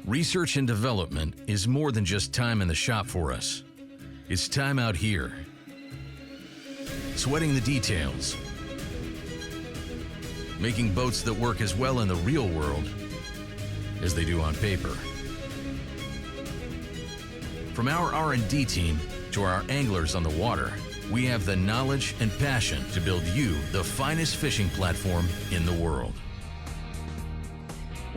Research and development is more than just time in the shop for us. It's time out here. Sweating the details. Making boats that work as well in the real world as they do on paper. From our R&D team to our anglers on the water, we have the knowledge and passion to build you the finest fishing platform in the world.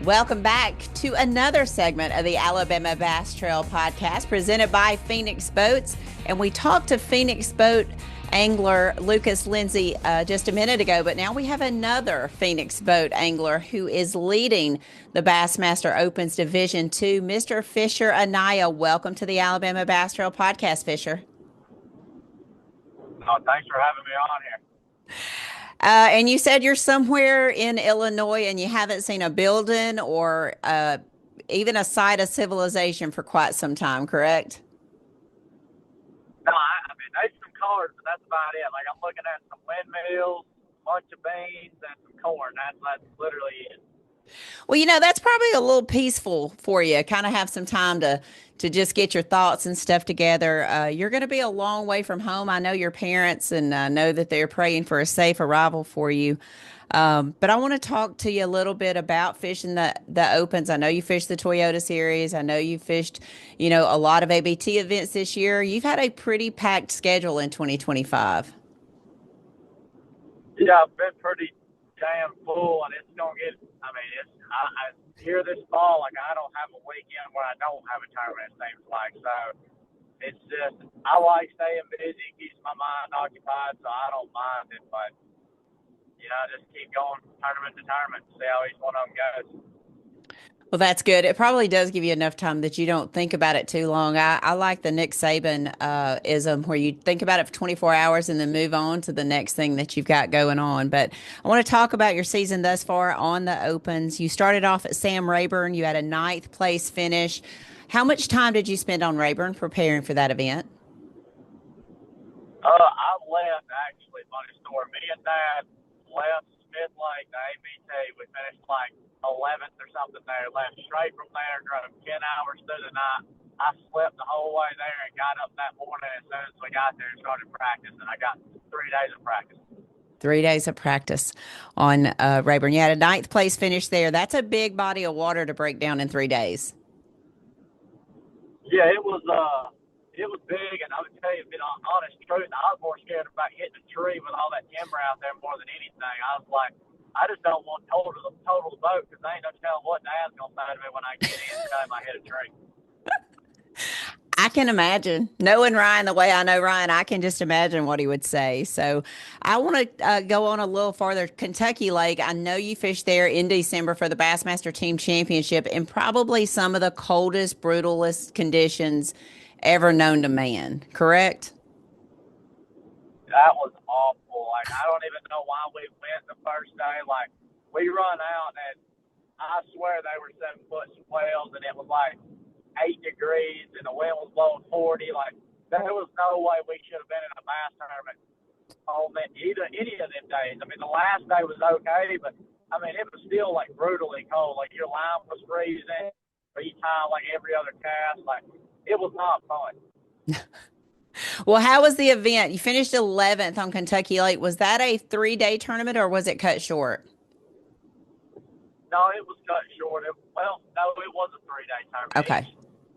Welcome back to another segment of the Alabama Bass Trail podcast presented by Phoenix Boats. And we talked to Phoenix Boat angler Lucas Lindsey just a minute ago, but now we have another Phoenix Boat angler who is leading the Bassmaster Opens Division II, Mr. Fisher Anaya. Welcome to the Alabama Bass Trail podcast, Fisher. Oh, thanks for having me on here. And you said you're somewhere in Illinois and you haven't seen a building or even a site of civilization for quite some time, correct? No, I mean, there's some cars, but that's about it. Like, I'm looking at some windmills, a bunch of beans, and some corn. That's literally it. Well, that's probably a little peaceful for you. Kind of have some time to just get your thoughts and stuff together. You're going to be a long way from home. I know your parents and know that they're praying for a safe arrival for you. But I want to talk to you a little bit about fishing the Opens. I know you fished the Toyota Series. I know you fished, a lot of ABT events this year. You've had a pretty packed schedule in 2025. Yeah, I've been pretty damn full, and it's going to get, I here this fall, like, I don't have a weekend where I don't have a tournament, it seems like. So it's just, I like staying busy, keeps my mind occupied, so I don't mind it. But, just keep going tournament to tournament, see how each one of them goes. Well, that's good. It probably does give you enough time that you don't think about it too long. I like the Nick Saban ism where you think about it for 24 hours and then move on to the next thing that you've got going on. But I want to talk about your season thus far on the Opens. You started off at Sam Rayburn. You had a 9th place finish. How much time did you spend on Rayburn preparing for that event? I left, actually, funny story. Me and Dad left Smith Lake, the ABT. We finished like 11th or something there. Left straight from there, drove 10 hours through the night. I slept the whole way there and got up that morning as soon as we got there and started practicing. I got 3 days of practice. 3 days of practice on Rayburn. You had a 9th place finish there. That's a big body of water to break down in 3 days. Yeah, it was big, and I would tell you, to be honest truth, I was more scared about hitting a tree with all that timber out there more than anything. I was like, I just don't want total the boat because I ain't no telling what Dad's going to say to me when I get in and tell him I hit a tree. I can imagine. Knowing Ryan the way I know Ryan, I can just imagine what he would say. So I want to go on a little farther. Kentucky Lake, I know you fished there in December for the Bassmaster Team Championship in probably some of the coldest, brutalest conditions ever known to man, correct? That was awful. Like, I don't even know why we went the first day. Like, we run out, and I swear they were 7-foot swells, and it was like 8 degrees, and the wind was blowing 40. Like, there was no way we should have been in a bass tournament on any of them days. I mean, the last day was okay, but, it was still, like, brutally cold. Like, your line was freezing, or you tie, like, every other cast. Like, it was not fun. Well, how was the event? You finished 11th on Kentucky Lake. Was that a 3-day tournament or was it cut short? No, it was cut short. No, it was a 3-day tournament. Okay.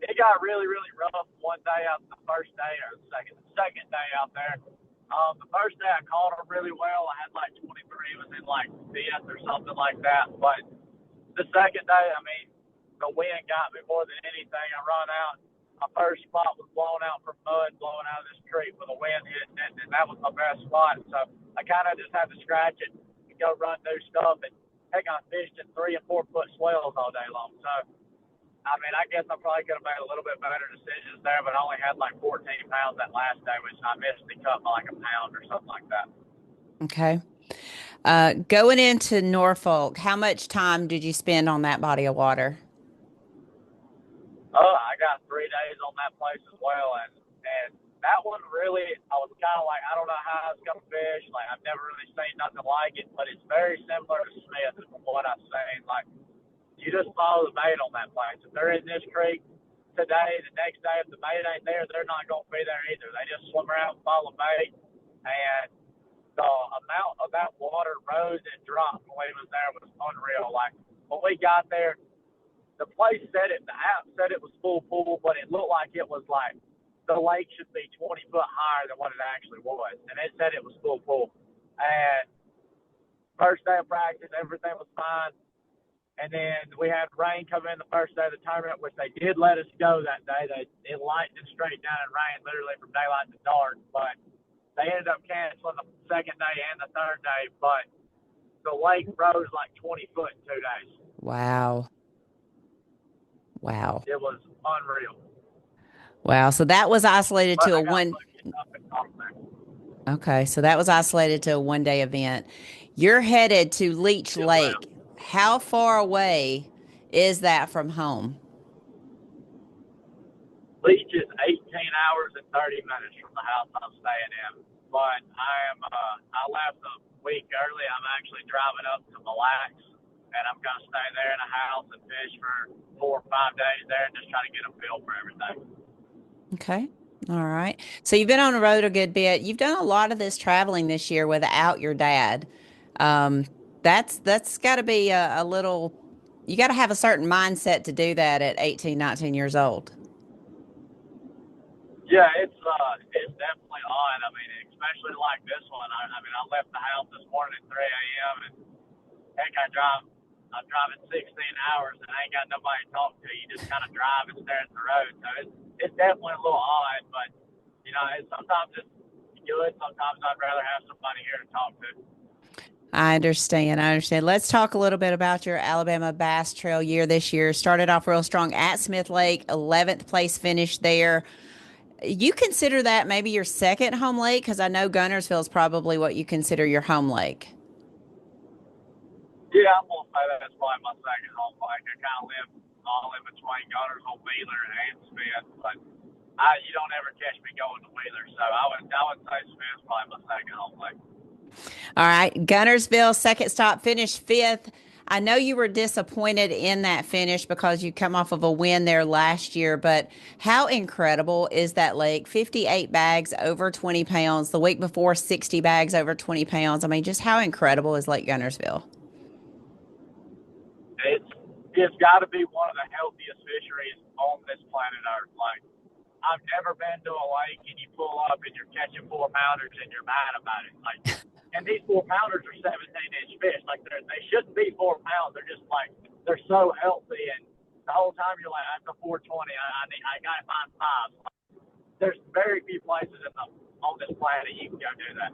It got really, really rough one day out the first day, or the second day out there. The first day I caught them really well. I had like 23, was in like 5th or something like that. But the second day, the wind got me more than anything. I run out. My first spot was blown out from mud, blowing out of this creek with a wind hitting it, and that was my best spot. So I kind of just had to scratch it and go run new stuff. And heck, I fished in 3 and 4 foot swells all day long. So, I guess I probably could have made a little bit better decisions there, but I only had like 14 pounds that last day, which I missed the cut by like a pound or something like that. Okay. Going into Norfolk, how much time did you spend on that body of water? I got 3 days on that place as well, and that one really, I was kind of like, I don't know how it's gonna fish. Like I've never really seen nothing like it, but it's very similar to Smith from what I've seen. Like you just follow the bait on that place. If they're in this creek today, the next day, if the bait ain't there, they're not gonna be there either. They just swim around and follow bait, and the amount of that water rose and dropped when we was there was unreal. Like when we got there, the place said it, the app said it was full pool, but it looked like it was like the lake should be 20 foot higher than what it actually was. And it said it was full pool. And first day of practice, everything was fine. And then we had rain come in the first day of the tournament, which they did let us go that day. It lightened straight down and rained literally from daylight to dark. But they ended up canceling the second day and the third day. But the lake rose like 20 foot in 2 days. Wow. Wow. It was unreal. Wow. So that was isolated But to a I got one. lucky enough to talk back. Okay. So that was isolated to a 1 day event. You're headed to Leech Yes, ma'am. Lake. How far away is that from home? Leech is 18 hours and 30 minutes from the house I'm staying in. But I left a week early. I'm actually driving up to Mille Lacs, and I'm going to stay there in a house and fish for 4 or 5 days there and just try to get a feel for everything. Okay. All right. So you've been on the road a good bit. You've done a lot of this traveling this year without your dad. Um, that's got to be a little, you got to have a certain mindset to do that at 18, 19 years old. Yeah, it's definitely odd. I mean, especially like this one. I mean, I left the house this morning at 3 a.m. and heck, I'm driving 16 hours and I ain't got nobody to talk to. You just kind of drive and stare at the road. So it's definitely a little odd, but you know, sometimes it's good. Sometimes I'd rather have somebody here to talk to. I understand. I understand. Let's talk a little bit about your Alabama Bass Trail year this year. Started off real strong at Smith Lake, 11th place finish there. You consider that maybe your second home lake? Because I know Gunnersville is probably what you consider your home lake. Yeah, I'm gonna say that's probably my second home. Like I kind of live all in between Gunnersville, Wheeler, and Smith, but you don't ever catch me going to Wheeler, so I would say Smith's probably my second home lake. All right. Gunnersville, second stop, finished fifth. I know you were disappointed in that finish because you come off of a win there last year, but how incredible is that lake? 58 bags over 20 pounds. The week before, 60 bags over 20 pounds. I mean, just how incredible is Lake Gunnersville? It's got to be one of the healthiest fisheries on this planet Earth. Like I've never been to a lake and you pull up and you're catching 4-pounders and you're mad about it. Like, and these 4-pounders are 17-inch fish. Like they shouldn't be 4 pounds. They're just like they're so healthy. And the whole time you're like, that's a 420. I got to find 5. Like, there's very few places on this planet you can go do that.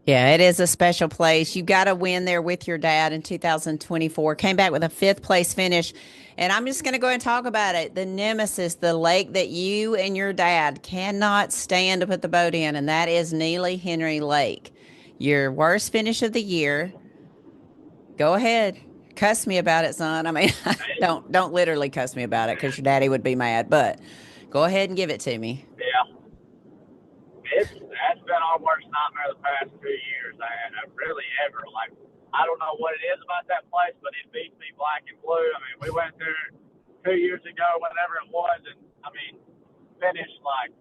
Yeah, it is a special place. You got to win there with your dad in 2024. Came back with a 5th place finish. And I'm just going to go ahead and talk about it. The nemesis, the lake that you and your dad cannot stand to put the boat in, and that is Neely Henry Lake. Your worst finish of the year. Go ahead. Cuss me about it, son. I mean, don't literally cuss me about it because your daddy would be mad, but go ahead and give it to me. Yeah. That's been our worst nightmare the past 2 years. I really ever. Like, I don't know what it is about that place, but it beats me black and blue. I mean, we went there 2 years ago, whatever it was, and I mean, finished like,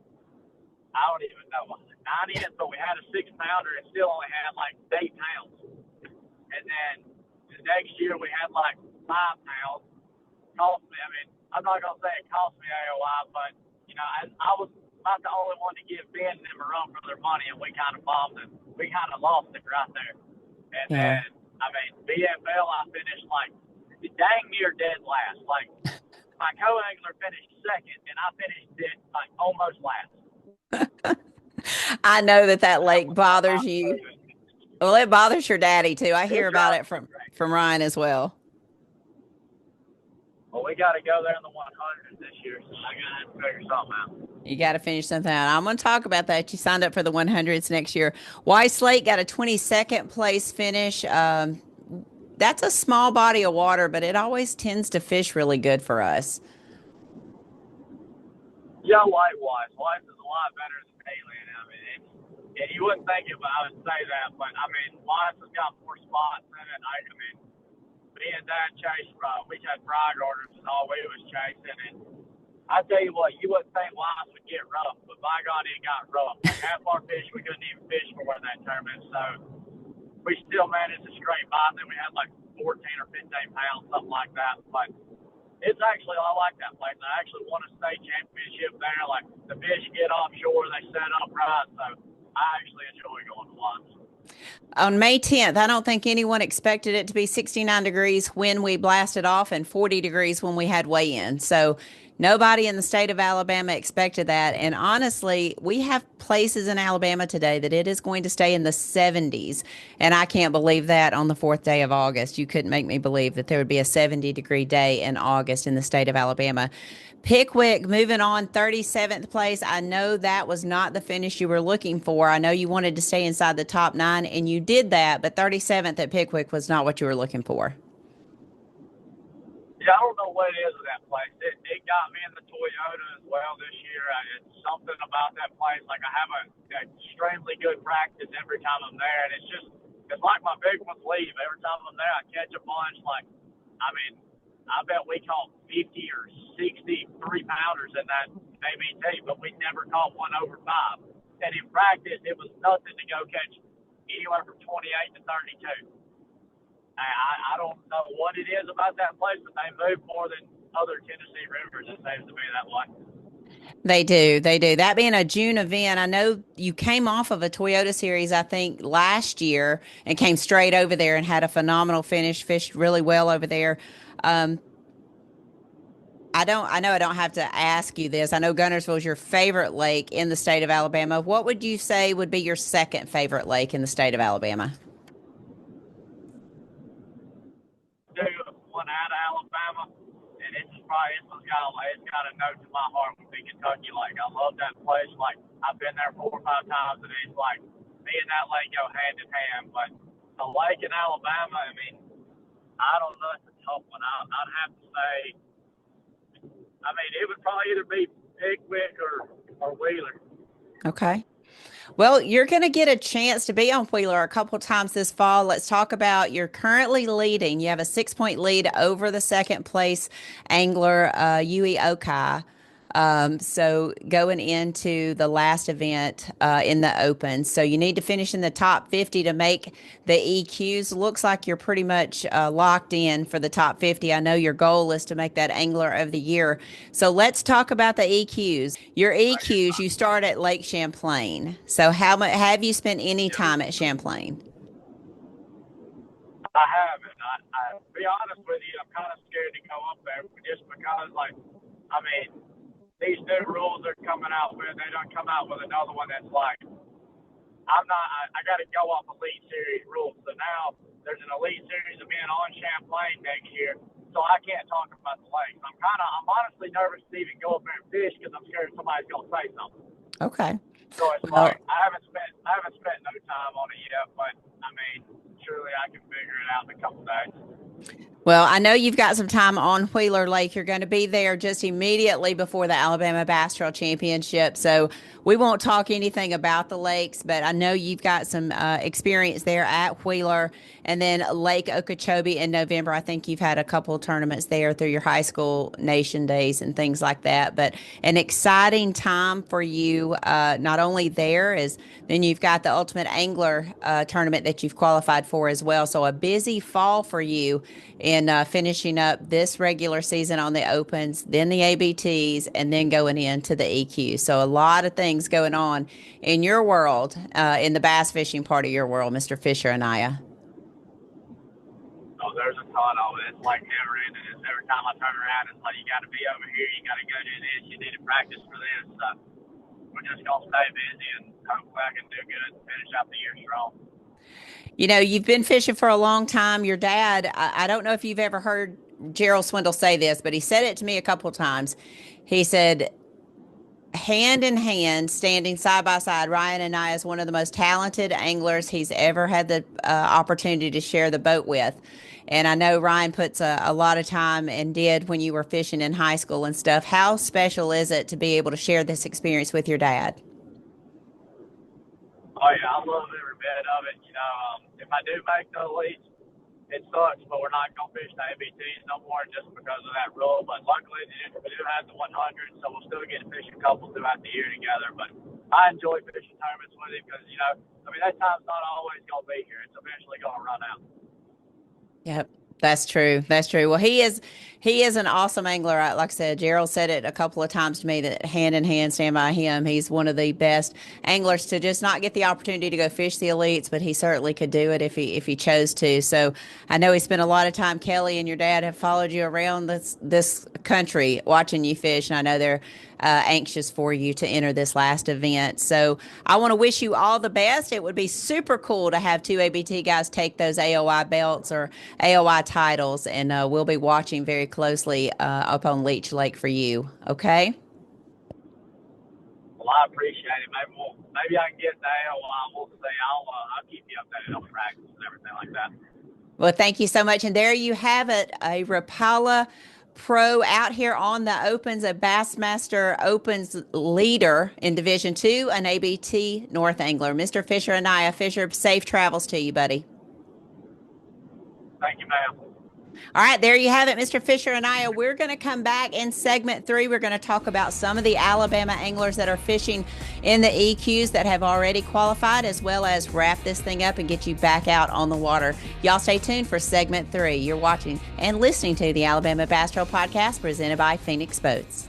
I don't even know, 90th, but we had a 6-pounder and still only had like 8 pounds. And then the next year we had like 5 pounds. Cost me, I mean, I'm not going to say it cost me AOI, but, you know, I was not the only one to give Ben and them a run for their money, and we kind of bombed it. We kind of lost it right there. And Yeah. then, I mean, BFL, I finished like dang near dead last. Like, my co-angler finished second, and I finished dead, like almost last. I know that lake bothers you. Well, it bothers your daddy too. I hear about it from Ryan as well. Well, we got to go there in the 100 this year, so I got to figure something out. You got to finish something out. I'm going to talk about that. You signed up for the 100s next year. Weiss Lake got a 22nd place finish. That's a small body of water, but it always tends to fish really good for us. Yeah, likewise. Weiss is a lot better than Haley. And I mean, and you wouldn't think it, but I would say that. But I mean, Weiss has got more spots in it. I mean, me and Dad chased. We had fried orders, and all we was chasing. And I tell you what, you wouldn't think Weiss would get rough, but by God, it got rough. Like half our fish, we couldn't even fish for in that tournament. So we still managed to scrape by. Then we had like 14 or 15 pounds, something like that. But it's actually, I like that place. I actually won a state championship there. Like the fish get offshore, they set up right. So I actually enjoy going to Weiss. On May 10th, I don't think anyone expected it to be 69 degrees when we blasted off and 40 degrees when we had weigh-in. So nobody in the state of Alabama expected that. And honestly, we have places in Alabama today that it is going to stay in the 70s. And I can't believe that on the 4th day of August. You couldn't make me believe that there would be a 70-degree day in August in the state of Alabama. Pickwick moving on 37th place. I know that was not the finish you were looking for. I know you wanted to stay inside the top 9 and you did that, but 37th at Pickwick was not what you were looking for. Yeah, I don't know what it is with that place. It got me in the Toyota as well this year. It's something about that place. Like I have an extremely good practice every time I'm there, and it's like my big ones leave. Every time I'm there, I catch a bunch. Like, I mean, I bet we caught 50 or 63 pounders in that ABT, but we never caught one over 5. And in practice, it was nothing to go catch anywhere from 28 to 32. I don't know what it is about that place, but they move more than other Tennessee rivers. It seems to be that way. They do. They do. That being a June event, I know you came off of a Toyota series, I think, last year and came straight over there and had a phenomenal finish, fished really well over there. Um, I know I don't have to ask you this. I know Guntersville is your favorite lake in the state of Alabama. What would you say would be your second favorite lake in the state of Alabama? Do one out of Alabama, and it's got a note to my heart with the Kentucky Lake. I love that place. Like I've been there 4 or 5 times, and it's like me and that lake go hand in hand. But the lake in Alabama, I mean, I don't know. It's a tough one. I'd have to say. I mean, it would probably either be Pickwick or Wheeler. Okay. Well, you're going to get a chance to be on Wheeler a couple times this fall. Let's talk about you're currently leading. You have a 6-point lead over the second place angler, Yui Okai. So going into the last event in the Open. So you need to finish in the top 50 to make the EQs. Looks like you're pretty much locked in for the top 50. I know your goal is to make that Angler of the Year. So let's talk about the EQs. Your EQs, you start at Lake Champlain. So how much have you spent any time at Champlain? I haven't. I be honest with you, I'm kind of scared to go up there just because, like, I mean, these new rules they're coming out with, they don't come out with another one that's like, I got to go off Elite Series rules. So now there's an Elite Series event on Champlain next year, so I can't talk about the lakes. I'm honestly nervous to even go up there and fish because I'm scared somebody's going to say something. Okay. So it's like, I haven't spent no time on it yet, but I mean, surely I can figure it out in a couple days. Well, I know you've got some time on Wheeler Lake. You're going to be there just immediately before the Alabama Bass Trail Championship. So we won't talk anything about the lakes, but I know you've got some experience there at Wheeler and then Lake Okeechobee in November. I think you've had a couple of tournaments there through your high school nation days and things like that. But an exciting time for you, not only there, is then you've got the Ultimate Angler tournament that you've qualified for as well. So a busy fall for you in finishing up this regular season on the Opens, then the ABTs, and then going into the EQ. So a lot of things going on in your world, in the bass fishing part of your world, Mr. Fisher, Anaya. Oh, there's a ton of it. It's like never ending. Every time I turn around, it's like you got to be over here, you got to go do this, you need to practice for this. So we're just gonna stay busy and hopefully I can do good and finish out the year strong. You know, you've been fishing for a long time. Your dad, I don't know if you've ever heard Gerald Swindle say this, but he said it to me a couple of times. He said, hand in hand, standing side by side. Ryan Anaya is one of the most talented anglers he's ever had the opportunity to share the boat with. And I know Ryan puts a lot of time and did when you were fishing in high school and stuff. How special is it to be able to share this experience with your dad? Oh yeah, I love every bit of it. If I do make the elites, it sucks, but we're not gonna fish the ABTs no more just because of that rule. But luckily, we do have the 100, so we'll still get to fish a couple throughout the year together. But I enjoy fishing tournaments with him because that time's not always gonna be here. It's eventually gonna run out. Yep, that's true. That's true. Well, he is an awesome angler. Like I said, Gerald said it a couple of times to me that hand in hand, stand by him. He's one of the best anglers to just not get the opportunity to go fish the elites, but he certainly could do it if he chose to. So I know he spent a lot of time. Kelly and your dad have followed you around this country watching you fish, and I know they're anxious for you to enter this last event. So I want to wish you all the best. It would be super cool to have two ABT guys take those AOI belts or AOI titles, and we'll be watching very closely up on Leech Lake for you. Okay. Well, I appreciate it. Maybe I can get the AOI. We'll see. I'll keep you updated on practice and everything like that. Well, thank you so much. And there you have it, a Rapala pro out here on the Opens, a Bassmaster Opens leader in Division II, an ABT North Angler. Mr. Fisher Anaya. Fisher, safe travels to you, buddy. Thank you, ma'am. All right, there you have it, Mr. Fisher Anaya. We're going to come back in segment 3. We're going to talk about some of the Alabama anglers that are fishing in the EQs that have already qualified, as well as wrap this thing up and get you back out on the water. Y'all stay tuned for segment 3. You're watching and listening to the Alabama Bass Trail Podcast presented by Phoenix Boats.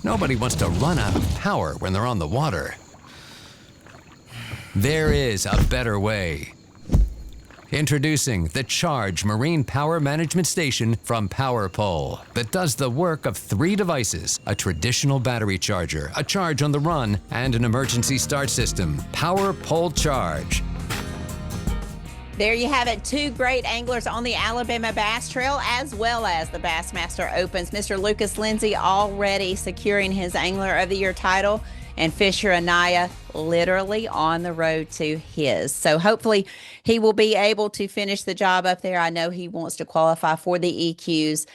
Nobody wants to run out of power when they're on the water. There is a better way. Introducing the Charge Marine Power Management Station from PowerPole that does the work of 3 devices: a traditional battery charger, a charge on the run, and an emergency start system. PowerPole Charge. There you have it. 2 great anglers on the Alabama Bass Trail, as well as the Bassmaster Opens. Mr. Lucas Lindsey already securing his Angler of the Year title, and Fisher Anaya literally on the road to his. So hopefully he will be able to finish the job up there. I know he wants to qualify for the EQs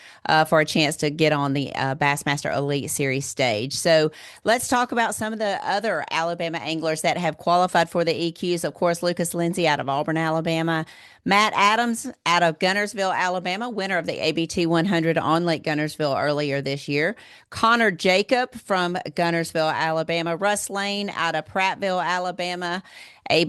for a chance to get on the Bassmaster Elite Series stage. So let's talk about some of the other Alabama anglers that have qualified for the EQs. Of course, Lucas Lindsey out of Auburn, Alabama. Matt Adams out of Gunnersville, Alabama, winner of the ABT 100 on Lake Gunnersville earlier this year. Connor Jacob from Gunnersville, Alabama. Russ Lane out of Prattville, Alabama.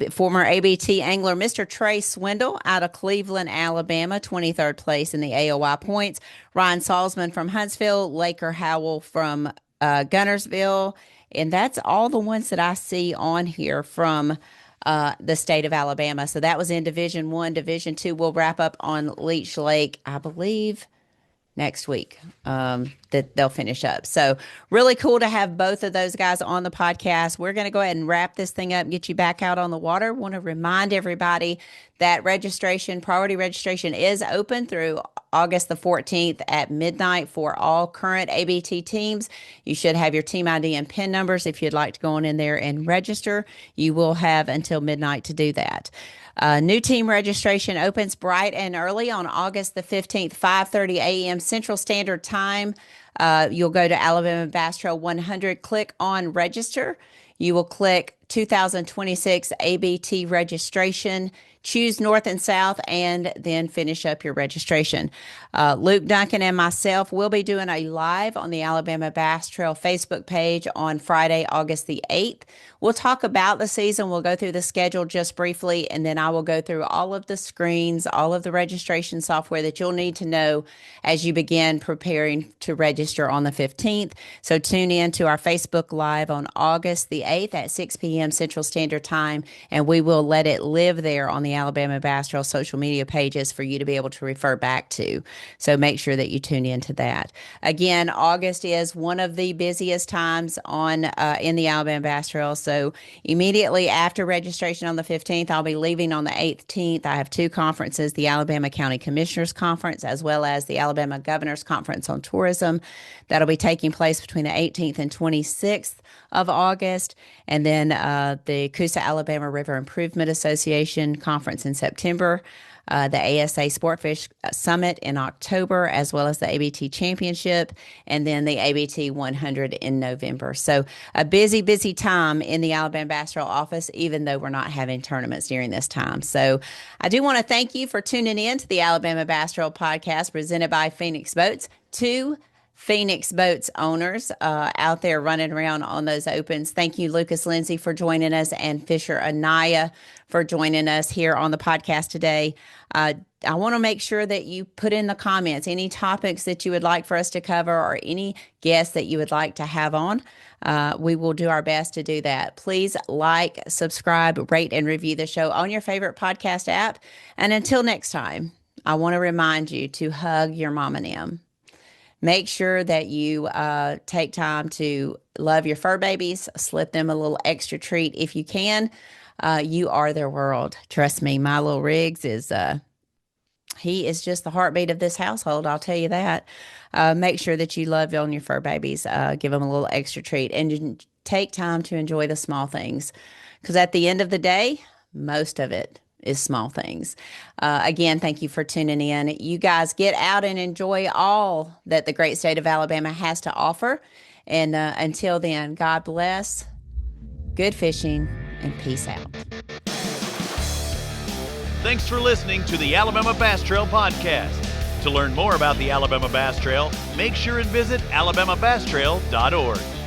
Former ABT angler Mr. Trey Swindle out of Cleveland, Alabama, 23rd place in the AOI points. Ryan Salzman from Huntsville. Laker Howell from Gunnersville. And that's all the ones that I see on here from the state of Alabama. So that was in Division 1. Division 2 will wrap up on Leech Lake, I believe, next week, that they'll finish up. So really cool to have both of those guys on the podcast. We're going to go ahead and wrap this thing up and get you back out on the water. Want to remind everybody that priority registration is open through August the 14th at midnight for all current ABT teams. You should have your team ID and PIN numbers. If you'd like to go on in there and register, you will have until midnight to do that. New team registration opens bright and early on August the 15th, 5:30 a.m. Central Standard Time. You'll go to Alabama Bass Trail 100, click on register. You will click 2026 ABT registration, choose North and South, and then finish up your registration. Luke Duncan and myself will be doing a live on the Alabama Bass Trail Facebook page on Friday, August the 8th. We'll talk about the season. We'll go through the schedule just briefly, and then I will go through all of the screens, all of the registration software that you'll need to know as you begin preparing to register on the 15th. So tune in to our Facebook Live on August the 8th at 6 p.m. p.m. Central Standard Time, and we will let it live there on the Alabama Bass Trail social media pages for you to be able to refer back to. So make sure that you tune into that. Again, August is one of the busiest times on in the Alabama Bass Trail. So immediately after registration on the 15th, I'll be leaving on the 18th. I have 2 conferences, the Alabama County Commissioners Conference as well as the Alabama Governor's Conference on Tourism. That'll be taking place between the 18th and 26th of August. And then the Coosa Alabama River Improvement Association Conference in September. The ASA Sportfish Summit in October, as well as the ABT Championship, and then the ABT 100 in November. So a busy, busy time in the Alabama Bass Trail office, even though we're not having tournaments during this time. So I do want to thank you for tuning in to the Alabama Bass Trail podcast presented by Phoenix Boats. 2 Phoenix Boats owners out there running around on those opens. Thank you, Lucas Lindsey, for joining us, and Fisher Anaya for joining us here on the podcast today. I want to make sure that you put in the comments any topics that you would like for us to cover or any guests that you would like to have on. We will do our best to do that. Please like, subscribe, rate, and review the show on your favorite podcast app. And until next time, I want to remind you to hug your mom and them. Make sure that you take time to love your fur babies, slip them a little extra treat if you can. You are their world. Trust me, my little Riggs is, he is just the heartbeat of this household, I'll tell you that. Make sure that you love on your fur babies. Give them a little extra treat and take time to enjoy the small things. Because at the end of the day, most of it is small things. Again, thank you for tuning in. You guys get out and enjoy all that the great state of Alabama has to offer. And until then, God bless, good fishing, and peace out. Thanks for listening to the Alabama Bass Trail Podcast. To learn more about the Alabama Bass Trail, make sure and visit alabamabasstrail.org.